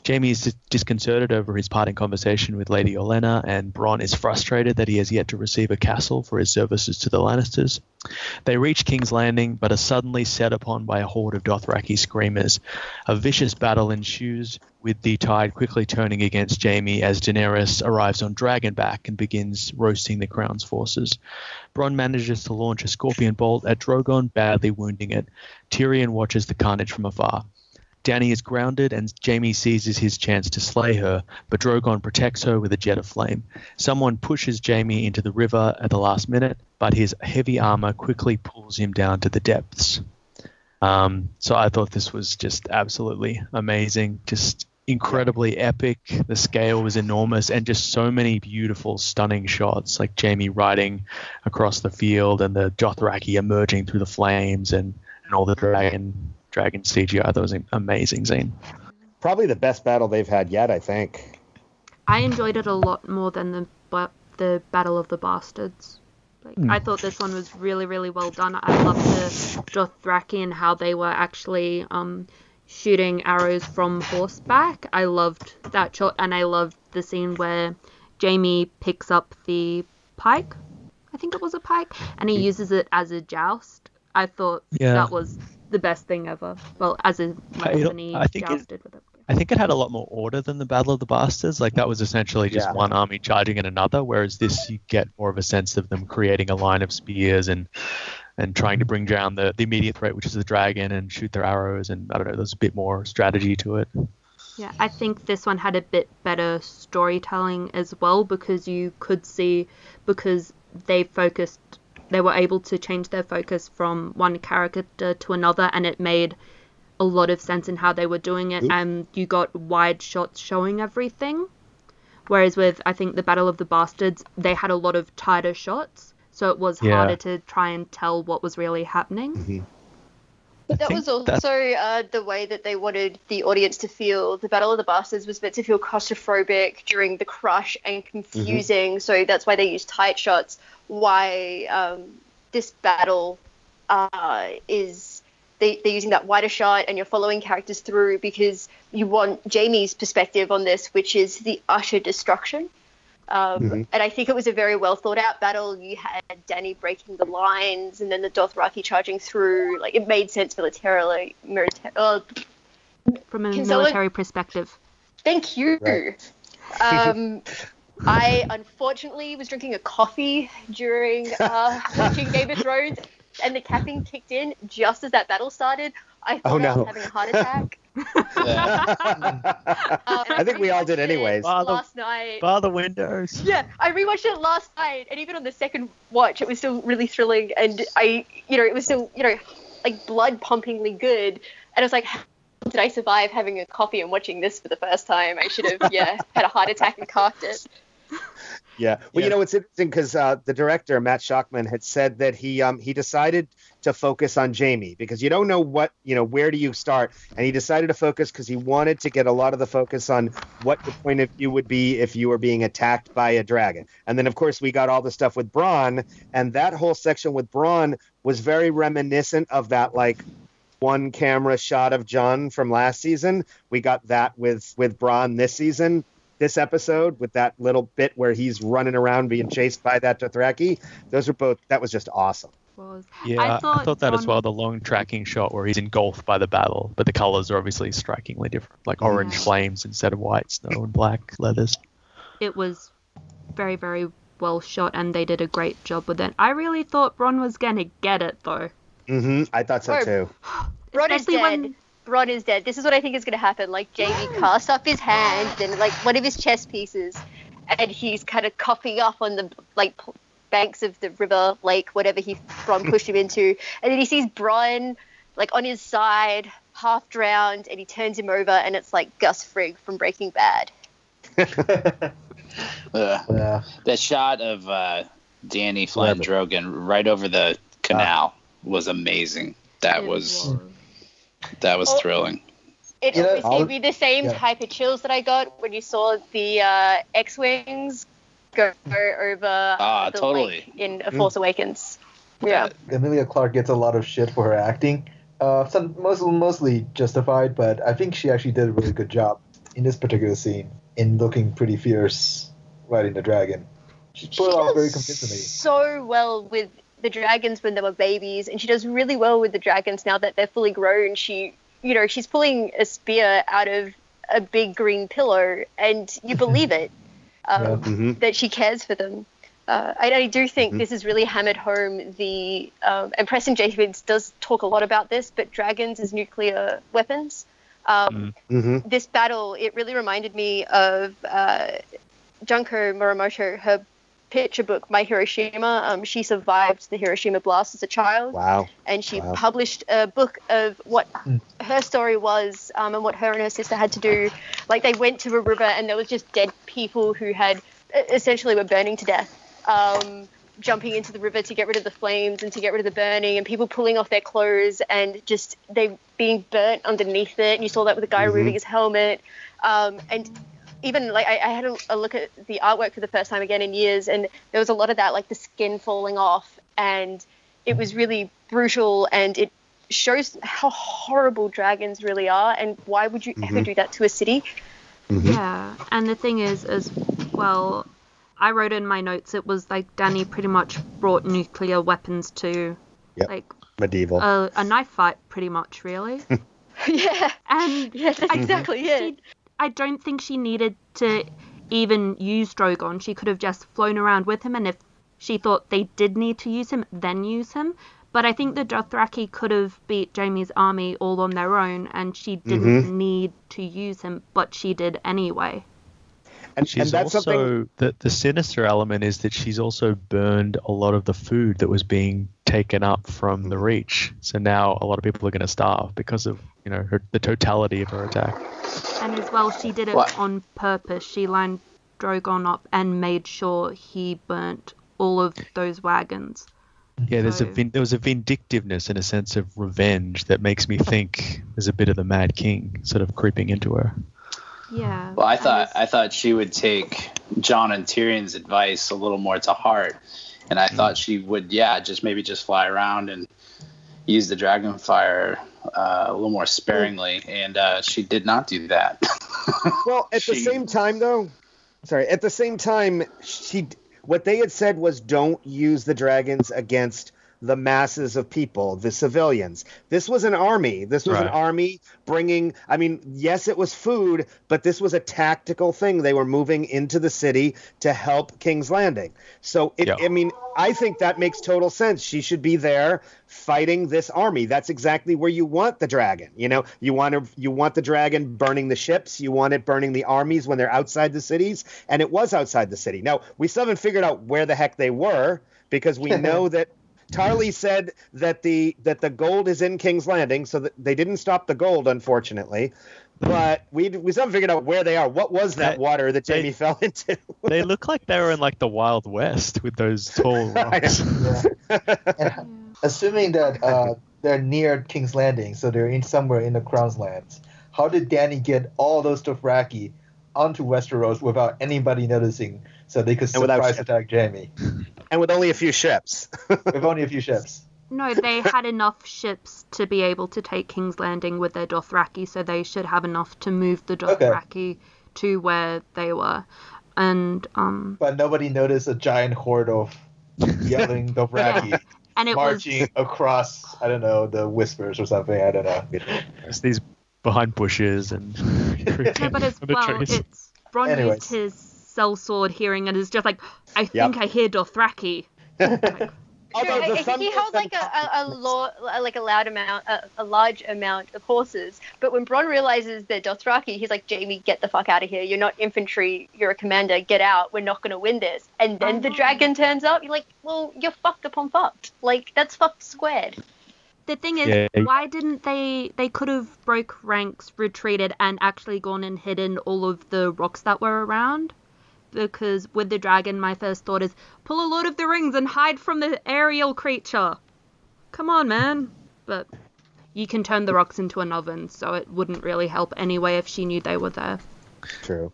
A: Jaime is disconcerted over his parting conversation with Lady Olenna, and Bronn is frustrated that he has yet to receive a castle for his services to the Lannisters. They reach King's Landing, but are suddenly set upon by a horde of Dothraki screamers. A vicious battle ensues, with the tide quickly turning against Jaime as Daenerys arrives on Dragonback and begins roasting the Crown's forces. Bronn manages to launch a scorpion bolt at Drogon, badly wounding it. Tyrion watches the carnage from afar. Dany is grounded and Jaime seizes his chance to slay her, but Drogon protects her with a jet of flame. Someone pushes Jaime into the river at the last minute, but his heavy armor quickly pulls him down to the depths. So I thought this was just absolutely amazing, just incredibly epic. The scale was enormous and just so many beautiful, stunning shots, like Jaime riding across the field and the Dothraki emerging through the flames and all the dragon CGI. That was an amazing scene.
E: Probably the best battle they've had yet, I think.
C: I enjoyed it a lot more than the Battle of the Bastards. I thought this one was really, really well done. I loved the Dothraki and how they were actually shooting arrows from horseback. I loved that shot, and I loved the scene where Jaime picks up the pike. I think it was a pike, and he uses it as a joust. I thought that was the best thing ever. Well, as a when he jousted with it.
A: I think it had a lot more order than the Battle of the Bastards. Like, that was essentially just one army charging at another, whereas this, you get more of a sense of them creating a line of spears and trying to bring down the immediate threat, which is the dragon, and shoot their arrows. And I don't know, there's a bit more strategy to it.
C: Yeah, I think this one had a bit better storytelling as well, because you could see, because they were able to change their focus from one character to another, and it made a lot of sense in how they were doing it, and you got wide shots showing everything. Whereas with, I think, the Battle of the Bastards, they had a lot of tighter shots, so it was harder to try and tell what was really happening.
E: Mm-hmm.
B: But that was also the way that they wanted the audience to feel. The Battle of the Bastards was meant to feel claustrophobic during the crush and confusing, so that's why they used tight shots. Why this battle is... They're using that wider shot, and you're following characters through because you want Jaime's perspective on this, which is the utter destruction. And I think it was a very well thought out battle. You had Dany breaking the lines, and then the Dothraki charging through. Like, it made sense militarily.
C: From a military perspective.
B: Thank you.
E: Right.
B: I unfortunately was drinking a coffee during watching Game of Thrones, and the caffeine kicked in just as that battle started. I thought I was having a heart attack.
E: I think we all did anyways.
B: Last night.
A: Bar the windows.
B: Yeah, I rewatched it last night, and even on the second watch, it was still really thrilling, and it was still, like, blood pumpingly good. And I was like, did I survive having a coffee and watching this for the first time? I should have, had a heart attack and carved it.
E: Yeah. Well, you know, it's interesting because the director, Matt Shockman, had said that he decided to focus on Jaime because you don't know where do you start. And he decided to focus because he wanted to get a lot of the focus on what the point of view would be if you were being attacked by a dragon. And then, of course, we got all the stuff with Bronn. And that whole section with Bronn was very reminiscent of that, like, one camera shot of Jon from last season. We got that with Bronn this season. This episode with that little bit where he's running around being chased by that Dothraki, that was just awesome.
A: Yeah, I thought that as well. The long tracking shot where he's engulfed by the battle, but the colors are obviously strikingly different, like orange flames instead of white snow and black leathers.
C: It was very, very well shot, and they did a great job with it. I really thought Bronn was gonna get it though.
E: I thought so too.
B: Bronn is dead. Bronn is dead. This is what I think is going to happen. Like, Jaime casts up his hand and, like, one of his chess pieces, and he's kind of coughing up on the, like, banks of the river, lake, whatever Bronn pushed him into. And then he sees Bronn, like, on his side, half drowned, and he turns him over, and it's like Gus Frigg from Breaking Bad.
F: That shot of Dany flying Drogon right over the canal was amazing. That was thrilling.
B: It gave me the same type of chills that I got when you saw the X-Wings go over the lake in A Force Awakens. Yeah.
D: Emilia Clarke gets a lot of shit for her acting. Mostly justified, but I think she actually did a really good job in this particular scene in looking pretty fierce riding the dragon. She pulled it off very convincingly.
B: So well with the dragons when they were babies, and she does really well with the dragons now that they're fully grown. She's pulling a spear out of a big green pillow, and you believe it, that she cares for them. I do think this has really hammered home and Preston Jacobs does talk a lot about this, but dragons as nuclear weapons. This battle, it really reminded me of Junko Muramoto, her picture book, My Hiroshima. She survived the Hiroshima blast as a child.
E: Wow.
B: And she published a book of what her story was, and what her and her sister had to do. Like, they went to a river and there was just dead people who had essentially were burning to death, jumping into the river to get rid of the flames and to get rid of the burning, and people pulling off their clothes and just they being burnt underneath it. And you saw that with the guy removing his helmet. And even like I had a look at the artwork for the first time again in years, and there was a lot of that, like the skin falling off, and it was really brutal, and it shows how horrible dragons really are, and why would you ever do that to a city?
C: Yeah, and the thing is, as well, I wrote in my notes, it was like Dany pretty much brought nuclear weapons to like
E: medieval
C: a knife fight, pretty much, really.
B: Yeah,
C: and
B: that's exactly it.
C: I don't think she needed to even use Drogon. She could have just flown around with him, and if she thought they did need to use him, then use him. But I think the Dothraki could have beat Jaime's army all on their own, and she didn't need to use him, but she did anyway.
A: And she's and that's also the sinister element is that she's also burned a lot of the food that was being taken up from the Reach. So now a lot of people are going to starve because of the totality of her attack.
C: And as well, she did it on purpose. She lined Drogon up and made sure he burnt all of those wagons.
A: Yeah, there was a vindictiveness and a sense of revenge that makes me think there's a bit of the Mad King sort of creeping into her.
C: Yeah.
F: Well, I thought she would take Jon and Tyrion's advice a little more to heart, and I thought she would, just fly around and use the dragon fire a little more sparingly, and she did not do that.
E: Well, at the same time, what they had said was don't use the dragons against the masses of people, the civilians. This was an army. This was an army bringing, yes, it was food, but this was a tactical thing. They were moving into the city to help King's Landing. So, I think that makes total sense. She should be there fighting this army. That's exactly where you want the dragon. You want the dragon burning the ships. You want it burning the armies when they're outside the cities. And it was outside the city. Now, we still haven't figured out where the heck they were, because we know that Tarly said that the gold is in King's Landing, so that they didn't stop the gold, unfortunately. But we still haven't figured out where they are. What was that water that Jamie fell into?
A: They look like they were in like the Wild West with those tall rocks.
D: Assuming that they're near King's Landing, so they're somewhere in the Crown's lands. How did Dany get all those Dothraki onto Westeros without anybody noticing, so they could surprise attack Jaime?
E: And with only a few ships.
D: With only a few ships.
C: No, they had enough ships to be able to take King's Landing with their Dothraki, so they should have enough to move the Dothraki to where they were. And
D: but nobody noticed a giant horde of yelling Dothraki
C: and
D: marching across, I don't know, the Whispers or something. I don't know.
A: It's these behind bushes and
C: but as well, it's Bronn used his sellsword hearing and is just like, I think I hear Dothraki.
B: He held like a large amount of horses, but when Bronn realizes they're Dothraki, he's like, Jaime, get the fuck out of here. You're not infantry. You're a commander. Get out. We're not going to win this. And then the dragon turns up. You're like, well, you're fucked upon fucked. Like, that's fucked squared.
C: The thing is, why didn't they could have broke ranks, retreated, and actually gone and hidden all of the rocks that were around? Because with the dragon, my first thought is, pull a Lord of the Rings and hide from the aerial creature. Come on, man. But you can turn the rocks into an oven, so it wouldn't really help anyway if she knew they were there.
E: True.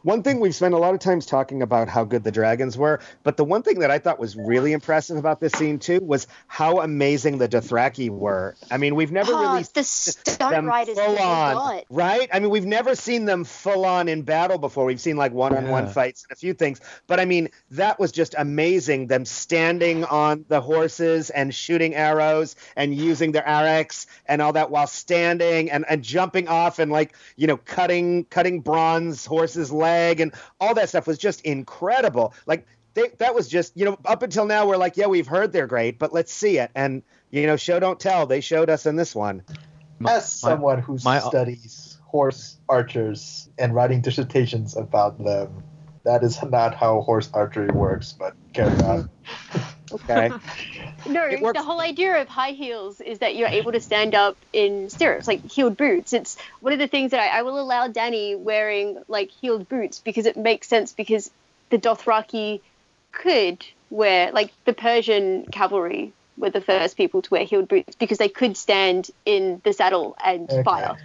E: One thing we've spent a lot of times talking about how good the dragons were, but the one thing that I thought was really impressive about this scene too was how amazing the Dothraki were. I mean, we've never really
B: the stunt riders
E: full on, right? I mean, we've never seen them full on in battle before. We've seen like one-on-one fights and a few things, but I mean, that was just amazing. Them standing on the horses and shooting arrows and using their arcs and all that while standing and jumping off and like, you know, cutting Bronn's horse's leg and all that stuff was just incredible. Like that was just, you know, up until now we're like, yeah, we've heard they're great, but let's see it. And, you know, show don't tell. They showed us in this one.
D: As someone who studies horse archers and writing dissertations about them, that is not how horse archery works, but carry on.
E: Okay.
B: No, the whole idea of high heels is that you're able to stand up in stirrups, like heeled boots. It's one of the things that I will allow Dany wearing, like, heeled boots, because it makes sense, because the Dothraki could wear, like, the Persian cavalry were the first people to wear heeled boots, because they could stand in the saddle and fire.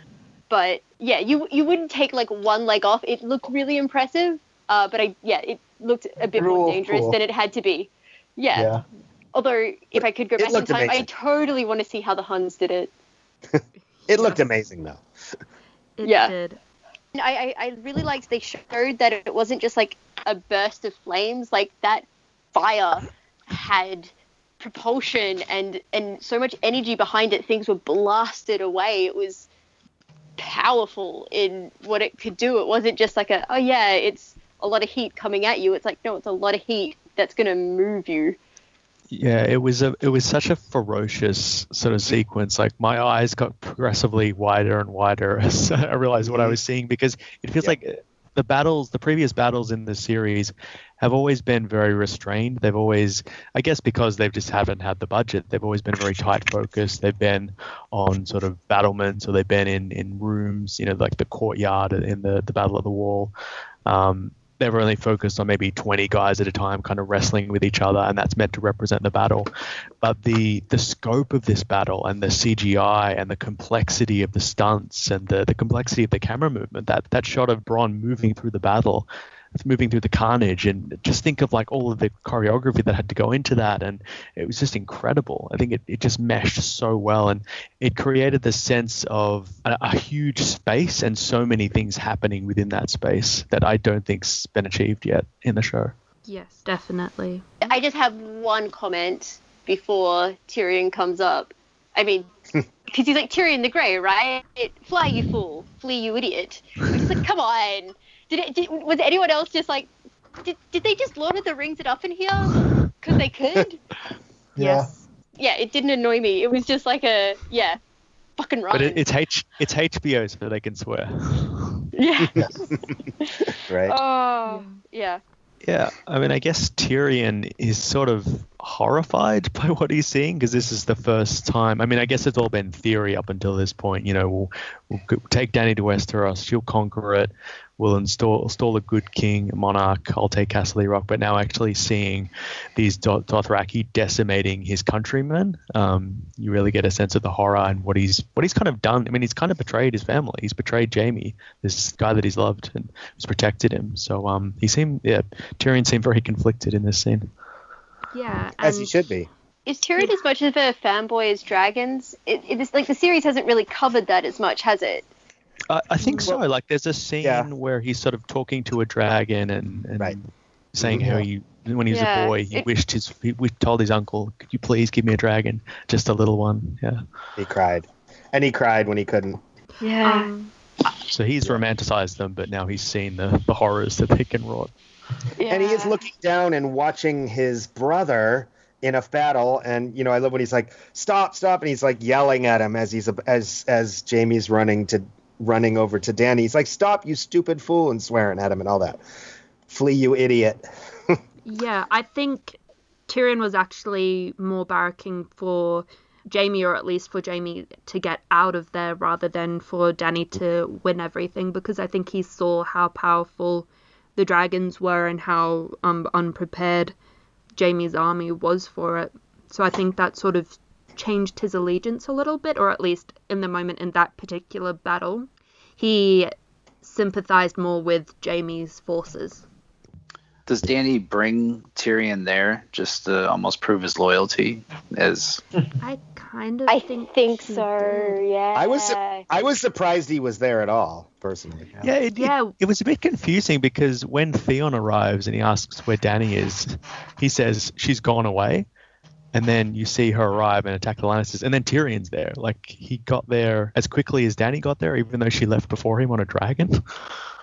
B: But, yeah, you wouldn't take, like, one leg off. It looked really impressive, but, it looked a bit more dangerous than it had to be. Yeah. Although, if I could go back in time, I totally want to see how the Huns did it.
E: It looked amazing, though.
C: It did.
B: And I really liked they showed that it wasn't just like a burst of flames. Like, that fire had propulsion and so much energy behind it. Things were blasted away. It was powerful in what it could do. It wasn't just like it's a lot of heat coming at you. It's like, no, it's a lot of heat that's going to move you.
A: Yeah, it was such a ferocious sort of sequence. Like, my eyes got progressively wider and wider as I realized what I was seeing, because it feels like the previous battles in the series have always been very restrained. They've always, I guess because they've just haven't had the budget, they've always been very tight focused. They've been on sort of battlements, or they've been in rooms, you know, like the courtyard in the Battle of the Wall. They were only focused on maybe 20 guys at a time kind of wrestling with each other, and that's meant to represent the battle. But the scope of this battle and the CGI and the complexity of the stunts and the complexity of the camera movement, that shot of Bronn moving through the battle, moving through the carnage, and just think of like all of the choreography that had to go into that, and it was just incredible. I think it just meshed so well, and it created this sense of a huge space and so many things happening within that space that I don't think's been achieved yet in the show.
C: Yes, definitely.
B: I just have one comment before Tyrion comes up. I mean, because he's like, Tyrion the Grey, right? Fly, you fool. Flee, you idiot. I'm just like, come on. Was anyone else just like, did they just Lord of the Rings it up in here? Because they could?
C: Yes.
B: Yeah, it didn't annoy me. It was just like fucking run.
A: But it's HBO, so they can swear.
B: Yeah.
E: Right.
B: Oh, yeah.
A: Yeah, I mean, I guess Tyrion is sort of horrified by what he's seeing, because this is the first time. I mean, I guess it's all been theory up until this point. We'll take Dany to Westeros, she'll conquer it, we'll install a good king, monarch, I'll take Castle Rock. But now actually seeing these Dothraki decimating his countrymen, you really get a sense of the horror and what he's kind of done. I mean, he's kind of betrayed his family. He's betrayed Jaime, this guy that he's loved and who's protected him. So Tyrion seemed very conflicted in this scene.
C: Yeah,
E: as he should be.
B: Is Tyrion as much of a fanboy as dragons? It is like the series hasn't really covered that as much, has it?
A: I think so. Like, there's a scene where he's sort of talking to a dragon and saying how when he was a boy, he told his uncle, "Could you please give me a dragon, just a little one?" Yeah.
E: He cried, and he cried when he couldn't.
B: Yeah.
A: So he's romanticized them, but now he's seen the horrors that they can wrought.
E: Yeah. And he is looking down and watching his brother in a battle, and I love when he's like, "Stop, stop," and he's like yelling at him as Jaime's running over to Dany. He's like, "Stop, you stupid fool," and swearing at him and all that. "Flee, you idiot."
C: Yeah, I think Tyrion was actually more barracking for Jaime, or at least for Jaime to get out of there rather than for Dany to win everything, because I think he saw how powerful the dragons were and how unprepared Jaime's army was for it. So I think that sort of changed his allegiance a little bit, or at least in the moment in that particular battle, he sympathized more with Jaime's forces.
F: Does Dany bring Tyrion there just to almost prove his loyalty?
C: I think
B: so. Yeah.
E: I was surprised he was there at all, personally.
A: It was a bit confusing, because when Theon arrives and he asks where Dany is, he says she's gone away, and then you see her arrive and attack the Lannisters, and then Tyrion's there. Like, he got there as quickly as Dany got there, even though she left before him on a dragon.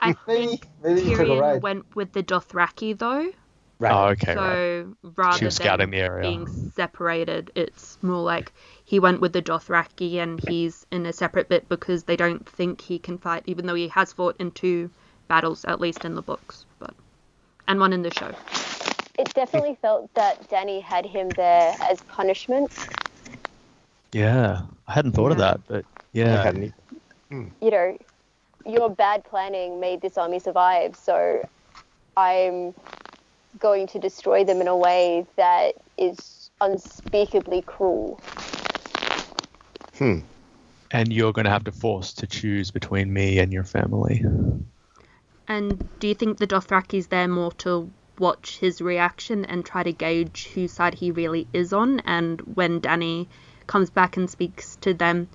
C: I think Tyrion went with the Dothraki, though.
E: Right.
A: Oh, okay.
C: So rather than
A: the area.
C: being separated, it's more like he went with the Dothraki and he's in a separate bit because they don't think he can fight, even though he has fought in 2 battles, at least in the books, and 1 in the show.
B: It definitely felt that Dany had him there as punishment.
A: Yeah, I hadn't thought of that, but yeah.
B: Your bad planning made this army survive, so I'm going to destroy them in a way that is unspeakably cruel.
A: And you're going to have to force to choose between me and your family.
C: And do you think the Dothraki's there more to watch his reaction and try to gauge whose side he really is on, and when Dany comes back and speaks to them,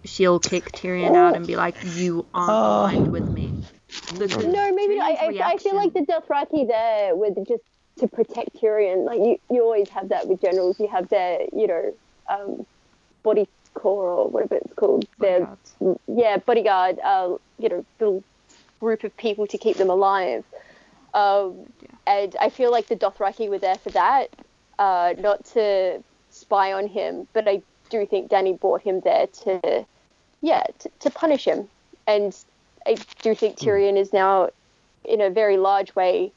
C: she'll kick Tyrion out and be like, "You aren't aligned with me"?
B: No, maybe not. I feel like the Dothraki there were just to protect Tyrion. Like, you always have that with generals. You have their, body corps or whatever it's called. Bodyguard. Little group of people to keep them alive. And I feel like the Dothraki were there for that, not to spy on him, but I do think Dany brought him there to punish him. And I do think Tyrion is now, in a very large way,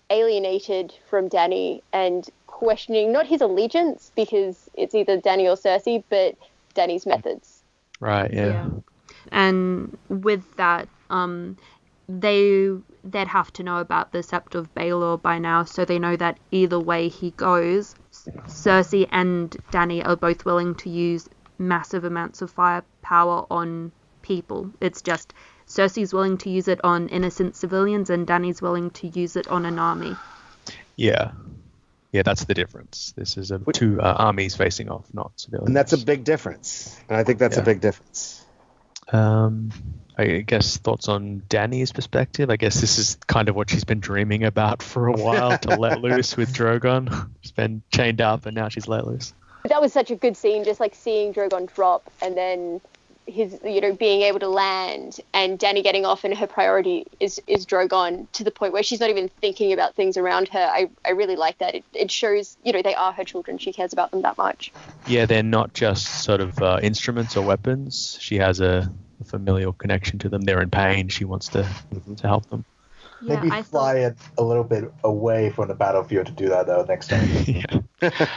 B: alienated from Dany and questioning not his allegiance, because it's either Dany or Cersei, but Dany's methods.
A: Right, yeah.
C: And with that, they'd have to know about the Sept of Baelor by now, so they know that either way he goes, Cersei and Dany are both willing to use massive amounts of firepower on people. It's just Cersei's willing to use it on innocent civilians and Dany's willing to use it on an army.
A: Yeah, that's the difference. This is 2 armies facing off, not civilians.
E: And that's a big difference. And I think that's a big difference.
A: I guess thoughts on Dany's perspective. I guess this is kind of what she's been dreaming about for a while, to let loose with Drogon. She's been chained up and now she's let loose.
B: That was such a good scene, just like seeing Drogon drop and then his, being able to land, and Dany getting off, and her priority is Drogon, to the point where she's not even thinking about things around her. I really like that. It shows, they are her children. She cares about them that much.
A: Yeah, they're not just sort of instruments or weapons. She has a familial connection to them. They're in pain. She wants to help them.
C: Yeah,
D: Maybe fly it a little bit away from the battlefield to do that though next time.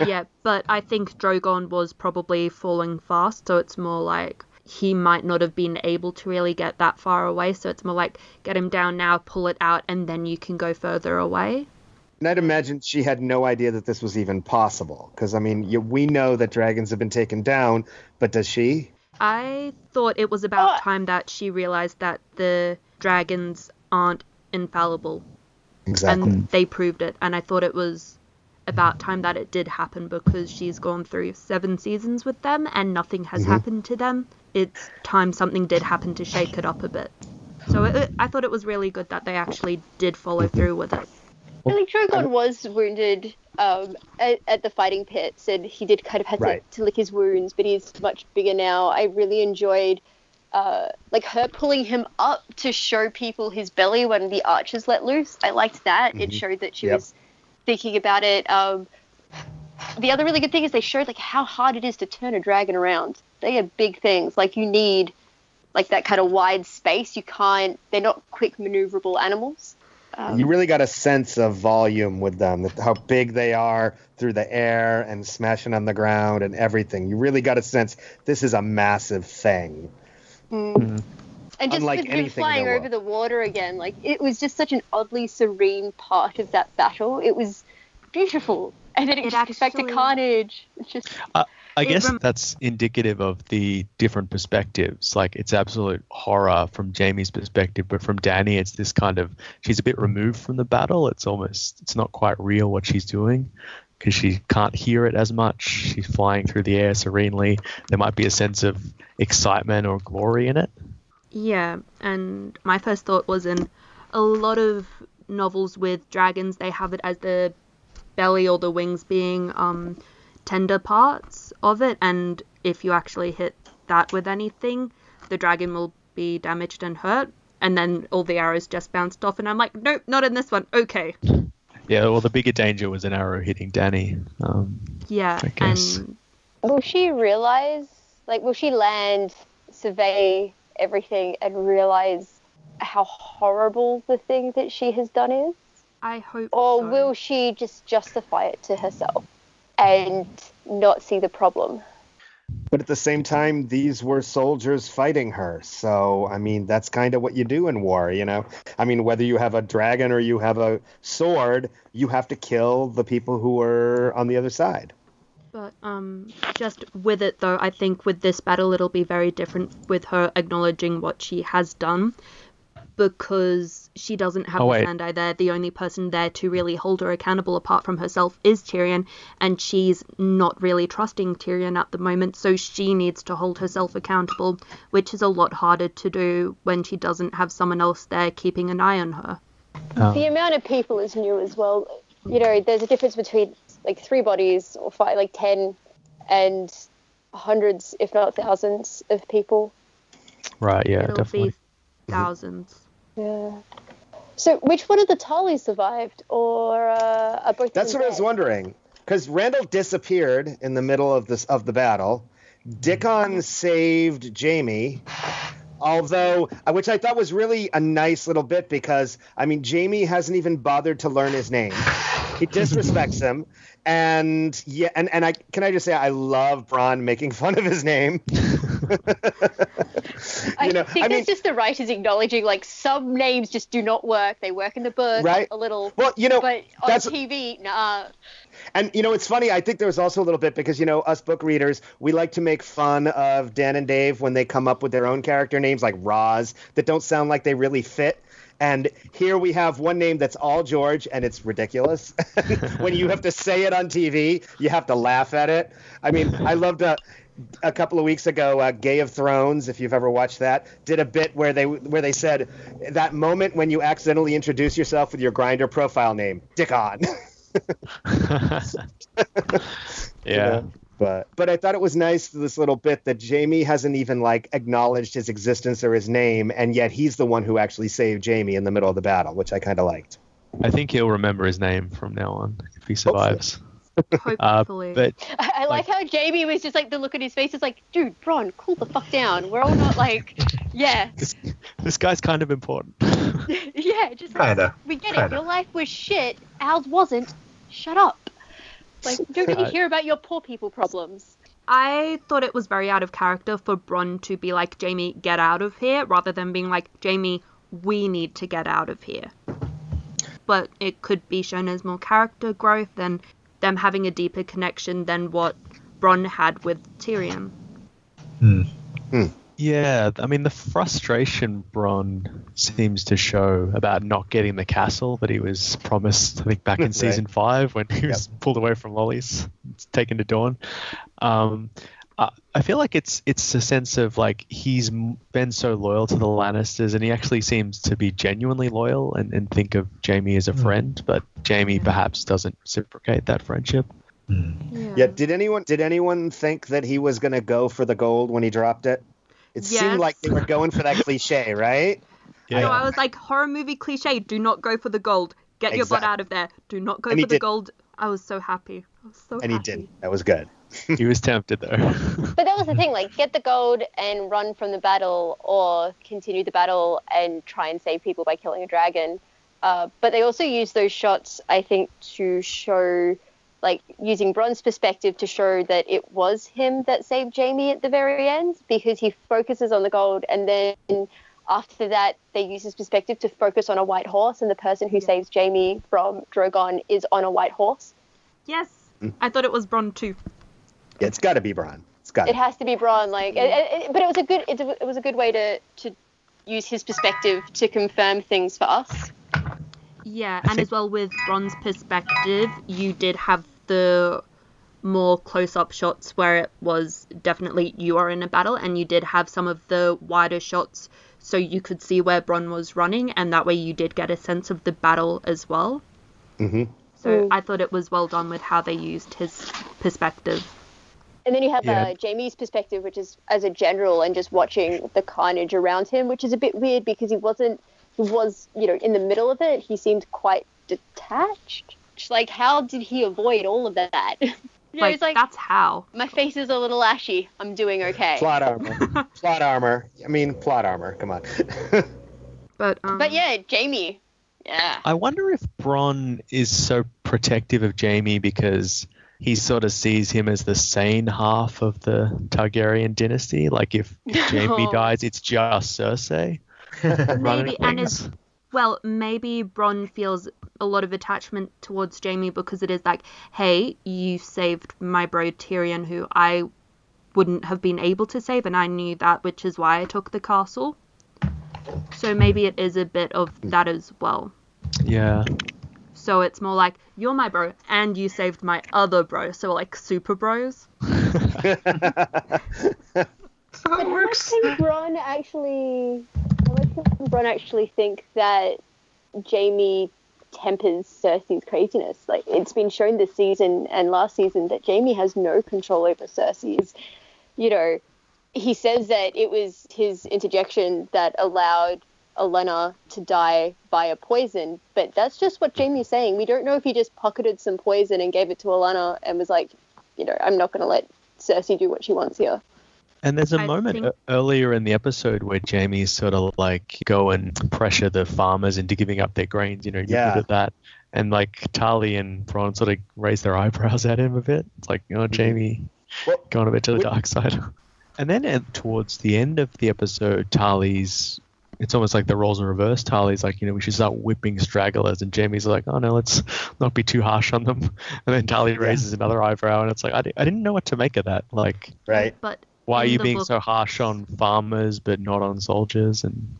C: Yeah, but I think Drogon was probably falling fast, so it's more like he might not have been able to really get that far away, so it's more like get him down now, pull it out, and then you can go further away.
E: And I'd imagine she had no idea that this was even possible, because, I mean, we know that dragons have been taken down, but does she?
C: I thought it was about time that she realized that the dragons aren't infallible.
E: Exactly.
C: And they proved it, and I thought it was about time that it did happen, because she's gone through 7 seasons with them and nothing has happened to them. It's time something did happen to shake it up a bit. So I thought it was really good that they actually did follow through with it.
B: Like Drogon was wounded at the fighting pits, and he did kind of have to lick his wounds, but he's much bigger now. I really enjoyed like her pulling him up to show people his belly when the archers let loose. I liked that. It showed that she was thinking about it. The other really good thing is they showed like how hard it is to turn a dragon around. They are big things. Like you need like that kind of wide space. They're not quick maneuverable animals.
E: You really got a sense of volume with them, how big they are through the air and smashing on the ground and everything. You really got a sense this is a massive thing.
B: And just
E: Unlike
B: with him
E: anything
B: flying over the water again, like it was just such an oddly serene part of that battle. It was beautiful. And then it just goes back to carnage. It's just...
A: I guess that's indicative of the different perspectives. Like it's absolute horror from Jaime's perspective, but from Dany, it's this kind of, she's a bit removed from the battle. It's not quite real what she's doing because she can't hear it as much. She's flying through the air serenely. There might be a sense of excitement or glory in it. Yeah,
C: and my first thought was in a lot of novels with dragons, they have it as the belly or the wings being tender parts of it, and if you actually hit that with anything, the dragon will be damaged and hurt, and then all the arrows just bounced off, and I'm like, nope, not in this one. Okay.
A: Yeah, well, the bigger danger was an arrow hitting Dany. I guess.
B: And will she land, survey everything, and realize how horrible the thing that she has done is?
C: I hope
B: Or
C: so.
B: will she just justify it to herself and not see the problem?
E: But at the same time, these were soldiers fighting her. So, I mean, that's kind of what you do in war, you know? I mean, whether you have a dragon or you have a sword, you have to kill the people who are on the other side.
C: But just with it, though, I think with this battle, it'll be very different with her acknowledging what she has done, because she doesn't have the Sandai there. The only person there to really hold her accountable apart from herself is Tyrion, and she's not really trusting Tyrion at the moment, so she needs to hold herself accountable, which is a lot harder to do when she doesn't have someone else there keeping an eye on her.
B: The amount of people is new as well. You know, there's a difference between like 3 bodies or 5, like 10 and hundreds, if not thousands of people.
A: Right, yeah,
C: It'll
A: definitely.
C: be thousands.
B: Yeah. So, which one of the Tullys survived, or are both?
E: That's what I was wondering, because Randall disappeared in the middle of the battle. Dickon saved Jaime, although, which I thought was really a nice little bit, because I mean, Jaime hasn't even bothered to learn his name. He disrespects him, and I just say I love Bronn making fun of his name.
B: I think it's just the writers acknowledging like some names just do not work. They work in the book a little, but on TV, nah.
E: And it's funny. I think there was also a little bit because us book readers, we like to make fun of Dan and Dave when they come up with their own character names like Roz that don't sound like they really fit. And here we have one name that's all George, and it's ridiculous. When you have to say it on TV, you have to laugh at it. I mean, I loved a couple of weeks ago, Game of Thrones, if you've ever watched that, did a bit where they said that moment when you accidentally introduce yourself with your Grindr profile name, Dickon.
A: Yeah.
E: But I thought it was nice, this little bit that Jaime hasn't even acknowledged his existence or his name, and yet he's the one who actually saved Jaime in the middle of the battle, which I kind of liked.
A: I think he'll remember his name from now on if he survives.
C: Hopefully.
A: But
B: I like how Jaime was just the look on his face is like, dude, Bronn, cool the fuck down. We're all not yeah.
A: This guy's kind of important.
B: Yeah, just like,
D: Kinda.
B: we get
D: Kinda.
B: it. Your life was shit. Ours wasn't. Shut up. Like, don't need to hear about your poor people problems.
C: I thought it was very out of character for Bronn to be like, Jaime, get out of here, rather than being like, Jaime, we need to get out of here. But it could be shown as more character growth and them having a deeper connection than what Bronn had with Tyrion.
A: Yeah, I mean, the frustration Bronn seems to show about not getting the castle that he was promised, I think, back in season 5 when he was pulled away from Lolly's, taken to Dawn. I feel like it's a sense of, like, he's been so loyal to the Lannisters, and he actually seems to be genuinely loyal and think of Jaime as a friend, but Jaime perhaps doesn't reciprocate that friendship.
E: Yeah. Did anyone think that he was going to go for the gold when he dropped it? It seemed like they were going for that cliche, right?
A: Yeah.
C: So I was like, horror movie cliche, do not go for the gold. Get your butt out of there. Do not go for the gold. I was so happy.
E: And he didn't. That was good.
A: He was tempted, though.
B: But that was the thing, like, get the gold and run from the battle, or continue the battle and try and save people by killing a dragon. But they also use those shots, I think, to show, like, using Bronn's perspective to show that it was him that saved Jaime at the very end, because he focuses on the gold, and then after that they use his perspective to focus on a white horse, and the person who saves Jaime from Drogon is on a white horse.
C: Yes. I thought it was Bronn too.
E: Yeah, it's got to be Bronn.
B: It has to be Bronn, like, but it was a good way to use his perspective to confirm things for us.
C: Yeah, and as well with Bronn's perspective, you did have the more close-up shots where it was definitely you are in a battle, and you did have some of the wider shots so you could see where Bronn was running, and that way you did get a sense of the battle as well. So I thought it was well done with how they used his perspective.
B: And then you have Jaime's perspective, which is as a general and just watching the carnage around him, which is a bit weird because he was, in the middle of it. He seemed quite detached. Just like, how did he avoid all of that? He's like,
C: that's how.
B: My face is a little ashy. I'm doing okay.
E: Plot armor. Plot armor. Come on.
B: But yeah, Jaime. Yeah.
A: I wonder if Bronn is so protective of Jaime because he sort of sees him as the sane half of the Targaryen dynasty. Like, if Jaime dies, it's just Cersei.
C: Maybe, and maybe Bronn feels a lot of attachment towards Jaime because it is like, hey, you saved my bro Tyrion, who I wouldn't have been able to save, and I knew that, which is why I took the castle. So maybe it is a bit of that as well.
A: Yeah.
C: So it's more like, you're my bro, and you saved my other bro. So, like, super bros.
B: But how much can Bronn actually think that Jaime tempers Cersei's craziness? Like, it's been shown this season and last season that Jaime has no control over Cersei's, he says that it was his interjection that allowed Olenna to die via poison, but that's just what Jaime's saying. We don't know if he just pocketed some poison and gave it to Olenna and was like, I'm not going to let Cersei do what she wants here.
A: And there's a moment earlier in the episode where Jaime sort of like go and pressure the farmers into giving up their grains, you're good at that. And like Tali and Bronn sort of raise their eyebrows at him a bit. It's like, Jaime going a bit to the dark side. And then towards the end of the episode, it's almost like the roles are reversed. Tali's like, we should start whipping stragglers. And Jaime's like, oh no, let's not be too harsh on them. And then Tali raises another eyebrow, and it's like, I didn't know what to make of that. Like,
E: right.
C: But
A: why are you being so harsh on farmers but not on soldiers? And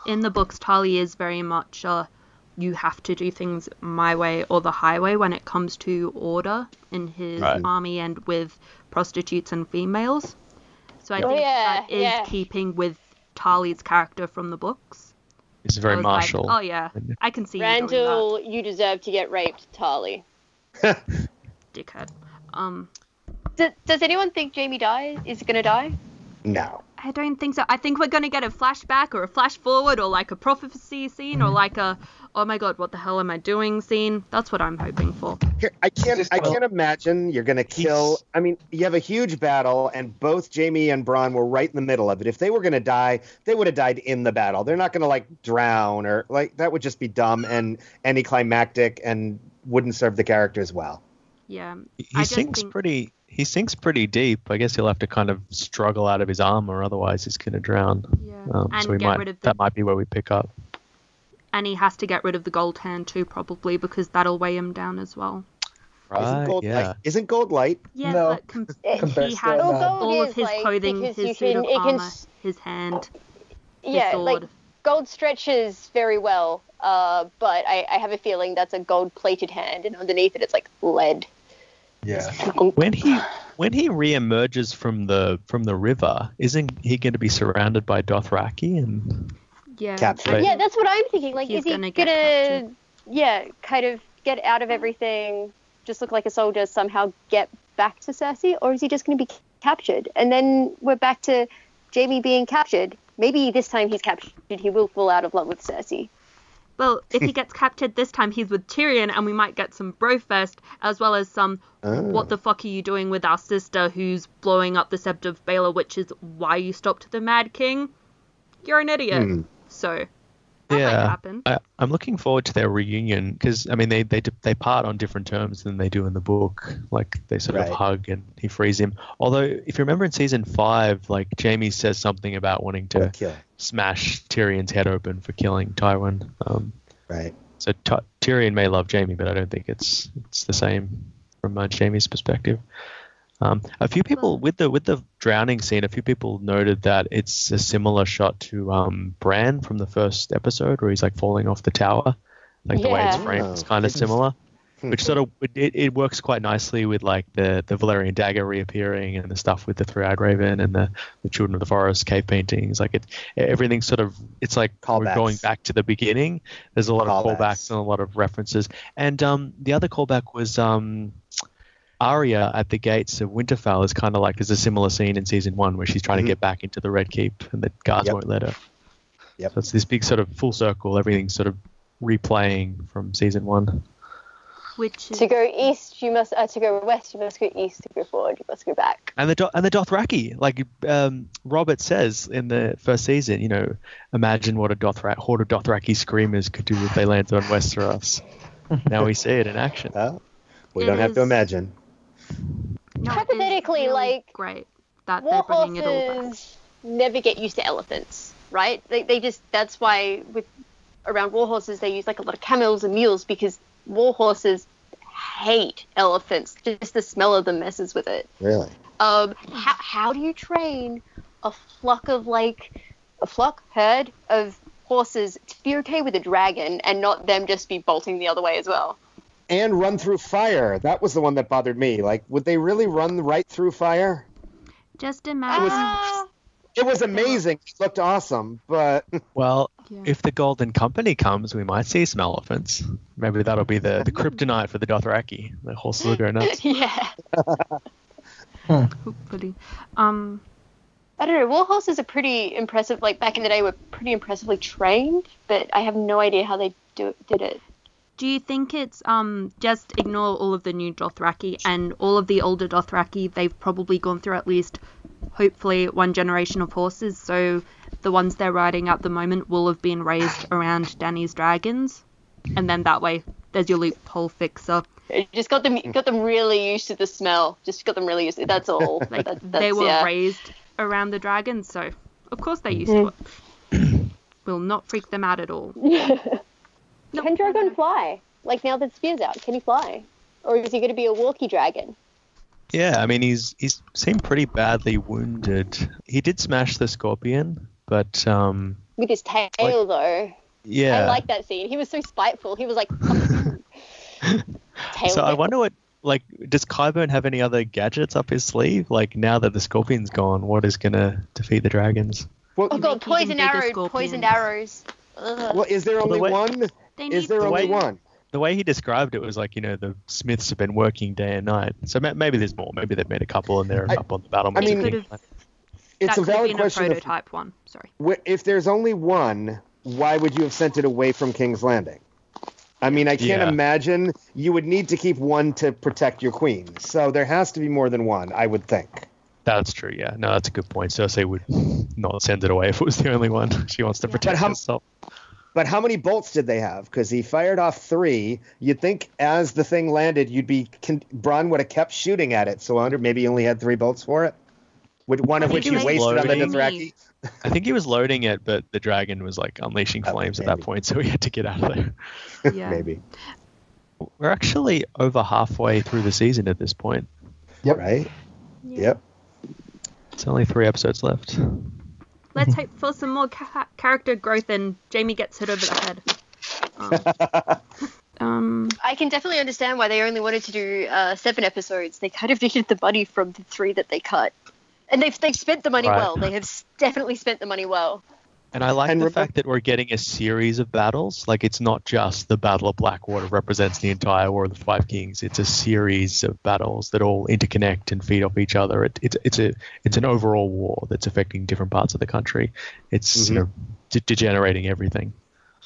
C: in the books, Tali is very much you have to do things my way or the highway when it comes to order in his army and with prostitutes and females. So I think that is keeping with Tali's character from the books.
A: He's very martial.
C: Like, oh yeah, I can see
B: Randall, you deserve to get raped, Tali.
C: Dickhead.
B: Does anyone think Jaime is gonna die?
E: No.
C: I don't think so. I think we're going to get a flashback or a flash forward or like a prophecy scene or like a, oh my god, what the hell am I doing scene. That's what I'm hoping for.
E: Here, I can't imagine you're going to kill. I mean, you have a huge battle, and both Jaime and Bronn were right in the middle of it. If they were going to die, they would have died in the battle. They're not going to like drown or like that would just be dumb and anticlimactic and wouldn't serve the characters well.
C: Yeah.
A: He sinks pretty deep. I guess he'll have to kind of struggle out of his armor, otherwise he's going to drown.
C: Yeah. And
A: so that might be where we pick up.
C: And he has to get rid of the gold hand too, probably, because that'll weigh him down as well.
A: Right,
E: Isn't gold light?
C: Yeah,
D: No.
C: but he has all of his clothing, his suit of armor, his hand, his sword.
B: Like, gold stretches very well, but I have a feeling that's a gold-plated hand, and underneath it, it's like lead.
D: Yeah.
A: When he re-emerges from the river, isn't he going to be surrounded by Dothraki and
E: captured?
B: Yeah, that's what I'm thinking. Like,
C: He's
B: is he
C: gonna
B: gonna kind of get out of everything, just look like a soldier, somehow get back to Cersei, or is he just going to be captured? And then we're back to Jaime being captured. Maybe this time he's captured, he will fall out of love with Cersei.
C: Well, if he gets captured this time, he's with Tyrion, and we might get some brofest, as well as some, what the fuck are you doing with our sister who's blowing up the Sept of Baelor, which is why you stopped the Mad King? You're an idiot. So, that might happen.
A: I'm looking forward to their reunion, because, I mean, they part on different terms than they do in the book. Like, they sort of hug, and he frees him. Although, if you remember in Season 5, like, Jaime says something about wanting to smash Tyrion's head open for killing Tywin.
E: Right.
A: So Tyrion may love Jaime, but I don't think it's the same from Jaime's perspective. A few people with the drowning scene, a few people noted that it's a similar shot to Bran from the first episode where he's like falling off the tower. Like the way it's framed is kind of similar. Which sort of it works quite nicely with like the Valyrian dagger reappearing and the stuff with the three-eyed raven and the Children of the Forest cave paintings. Like everything sort of, it's like
E: callbacks.
A: We're going back to the beginning. There's a lot of callbacks and a lot of references. And the other callback was Aria at the gates of Winterfell is kind of like, there's a similar scene in season 1 where she's trying to get back into the Red Keep and the guards won't let her.
E: Yep.
A: So it's this big sort of full circle. Everything's sort of replaying from season 1.
C: Which is...
B: To go east, you must. To go west, you must go east. To go forward, you must go back.
A: And the Dothraki, like Robert says in the first season, you know, imagine what a horde of Dothraki screamers could do if they landed on Westeros. Now we see it in action.
E: We don't have to imagine.
C: No,
B: hypothetically,
C: really
B: like
C: great that they're bringing it all back.
B: Never get used to elephants, right? They just, that's why around war horses they use like a lot of camels and mules, because war horses hate elephants. Just the smell of them messes with it.
E: Really?
B: How do you train a herd of horses to be okay with a dragon and not them just be bolting the other way as well?
E: And run through fire. That was the one that bothered me. Like, would they really run right through fire?
C: Just imagine.
E: It was amazing. It looked awesome, but...
A: Well, if the Golden Company comes, we might see some elephants. Maybe that'll be the kryptonite for the Dothraki. The horses will go nuts.
B: Yeah.
C: Hopefully. I
B: don't know. War horses are pretty impressive. Like, back in the day, were pretty impressively trained, but I have no idea how they did it.
C: Do you think it's just ignore all of the new Dothraki and all of the older Dothraki? They've probably gone through at least, hopefully, one generation of horses. So the ones they're riding at the moment will have been raised around Dany's dragons, and then that way there's your loophole fixer.
B: It just got them really used to the smell. Just got them really used to it. That's all.
C: Like, they were raised around the dragons, so of course they're used to it. Will not freak them out at all.
B: Can Drogon fly? Like, now that Spear's out, can he fly? Or is he going to be a walkie dragon?
A: Yeah, I mean, he's seemed pretty badly wounded. He did smash the scorpion, but...
B: with his tail, though.
A: Yeah.
B: I like that scene. He was so spiteful. He was like...
A: So I wonder what... Like, does Qyburn have any other gadgets up his sleeve? Like, now that the scorpion's gone, what is going to defeat the dragons?
E: Well,
B: oh, God, poisoned arrows. Ugh.
E: Well, is there only one? Is there only one?
A: The way he described it was like, you know, the smiths have been working day and night. So maybe there's more. Maybe they've made a couple and they're up on the battlement.
E: I mean, it's
C: that
E: a valid
C: been
E: question.
C: A prototype one. Sorry.
E: If there's only one, why would you have sent it away from King's Landing? I mean, I can't imagine you would need to keep one to protect your queen. So there has to be more than one, I would think.
A: That's true, yeah. No, that's a good point. Cersei would not send it away if it was the only one. She wants to protect herself.
E: But how many bolts did they have? Because he fired off 3. You'd think as the thing landed, Bronn would have kept shooting at it. So I wonder maybe he only had 3 bolts for it? One of which he wasted on the Dothraki?
A: I think he was loading it, but the dragon was like unleashing flames at that point, so he had to get out of there.
C: Yeah.
E: Maybe.
A: We're actually over halfway through the season at this point.
D: Yep.
E: Right?
C: Yeah.
E: Yep.
A: It's only 3 episodes left.
C: Let's hope for some more character growth and Jaime gets hit over the head.
B: I can definitely understand why they only wanted to do 7 episodes. They kind of needed the money from the 3 that they cut. And they've spent the money well. They have definitely spent the money well.
A: And I like the fact that we're getting a series of battles. Like, it's not just the Battle of Blackwater represents the entire War of the Five Kings. It's a series of battles that all interconnect and feed off each other. It's an overall war that's affecting different parts of the country. It's degenerating everything.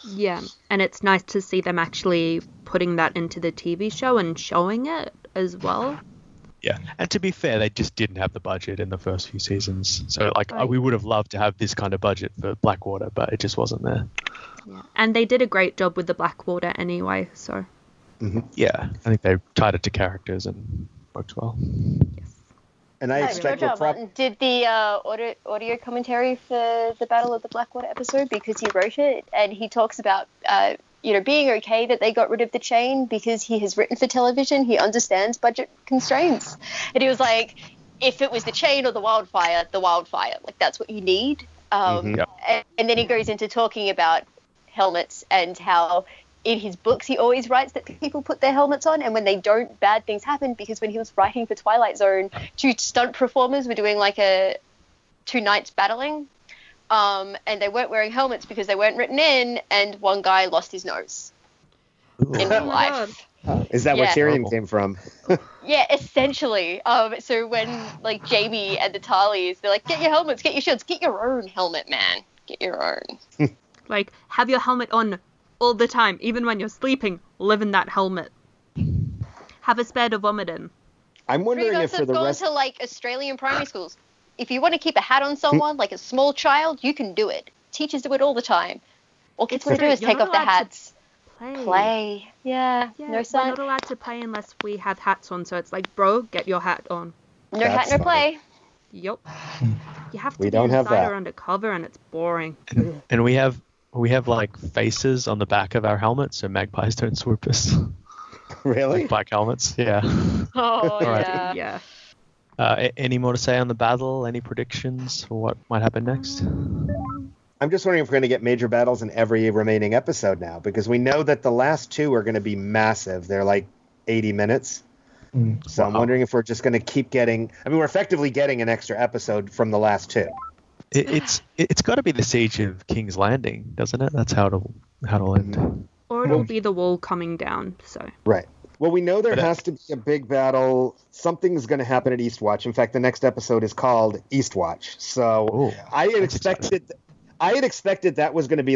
C: Yeah, and it's nice to see them actually putting that into the TV show and showing it as well.
A: Yeah, and to be fair, they just didn't have the budget in the first few seasons. So, we would have loved to have this kind of budget for Blackwater, but it just wasn't there.
C: Yeah, and they did a great job with the Blackwater anyway, so...
A: Yeah, I think they tied it to characters and worked well.
C: Yes.
E: And I expect
B: George Martin did the audio commentary for the Battle of the Blackwater episode because he wrote it, and he talks about... being okay that they got rid of the chain because he has written for television. He understands budget constraints. And he was like, if it was the chain or the wildfire, like that's what you need. And then he goes into talking about helmets and how in his books he always writes that people put their helmets on, and when they don't, bad things happen, because when he was writing for Twilight Zone, 2 stunt performers were doing 2 nights battling. And they weren't wearing helmets because they weren't written in, and one guy lost his nose in real life.
E: Is that where Tyrion came from?
B: Yeah, essentially. So when Jaime and the Tarleys, they're like, get your helmets, get your shields, get your own helmet, man. Get your own.
C: Have your helmet on all the time, even when you're sleeping. Live in that helmet. Have a spare to vomit in.
E: I'm wondering if for the rest...
B: gone to Australian primary schools. If you want to keep a hat on someone, like a small child, you can do it. Teachers do it all the time. All kids want to do is take off their hats. Play. Yeah. No sun.
C: We're not allowed to play unless we have hats on. So it's like, bro, get your hat on.
B: No hat, no play.
C: Yup. You have to be inside or undercover, and it's boring.
A: And we have faces on the back of our helmets, so magpies don't swoop us.
E: Really?
A: Black helmets. Yeah.
B: Oh,
A: right.
C: Yeah.
A: Any more to say on the battle? Any predictions for what might happen next?
E: I'm just wondering if we're going to get major battles in every remaining episode now, because we know that the last 2 are going to be massive. They're 80 minutes. So I'm wondering if we're just going to keep getting... I mean, we're effectively getting an extra episode from the last 2.
A: It's got to be the Siege of King's Landing, doesn't it? That's how it'll end.
C: Or it'll be the wall coming down, so...
E: Right. Well, we know there has to be a big battle. Something's going to happen at Eastwatch. In fact, the next episode is called Eastwatch. So I had expected that was going to be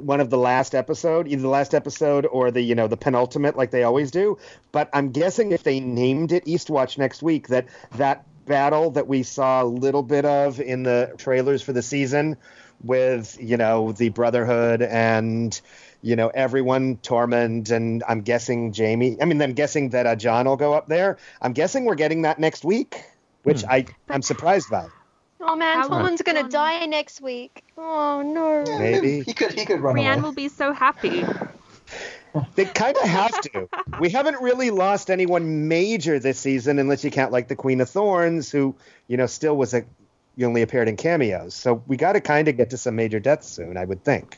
E: one of the last episode, either the last episode or the penultimate, like they always do. But I'm guessing if they named it Eastwatch next week, that battle that we saw a little bit of in the trailers for the season with the Brotherhood and everyone, Tormund, and I'm guessing Jaime. I mean, I'm guessing that Jon will go up there. I'm guessing we're getting that next week, which I'm surprised by.
B: Oh man, Tormund's gonna die next week. Oh no.
E: Maybe
D: he could run
C: Brienne
D: away.
C: will be so happy.
E: They kind of have to. We haven't really lost anyone major this season, unless you count the Queen of Thorns, who still was you only appeared in cameos. So we got to kind of get to some major deaths soon, I would think.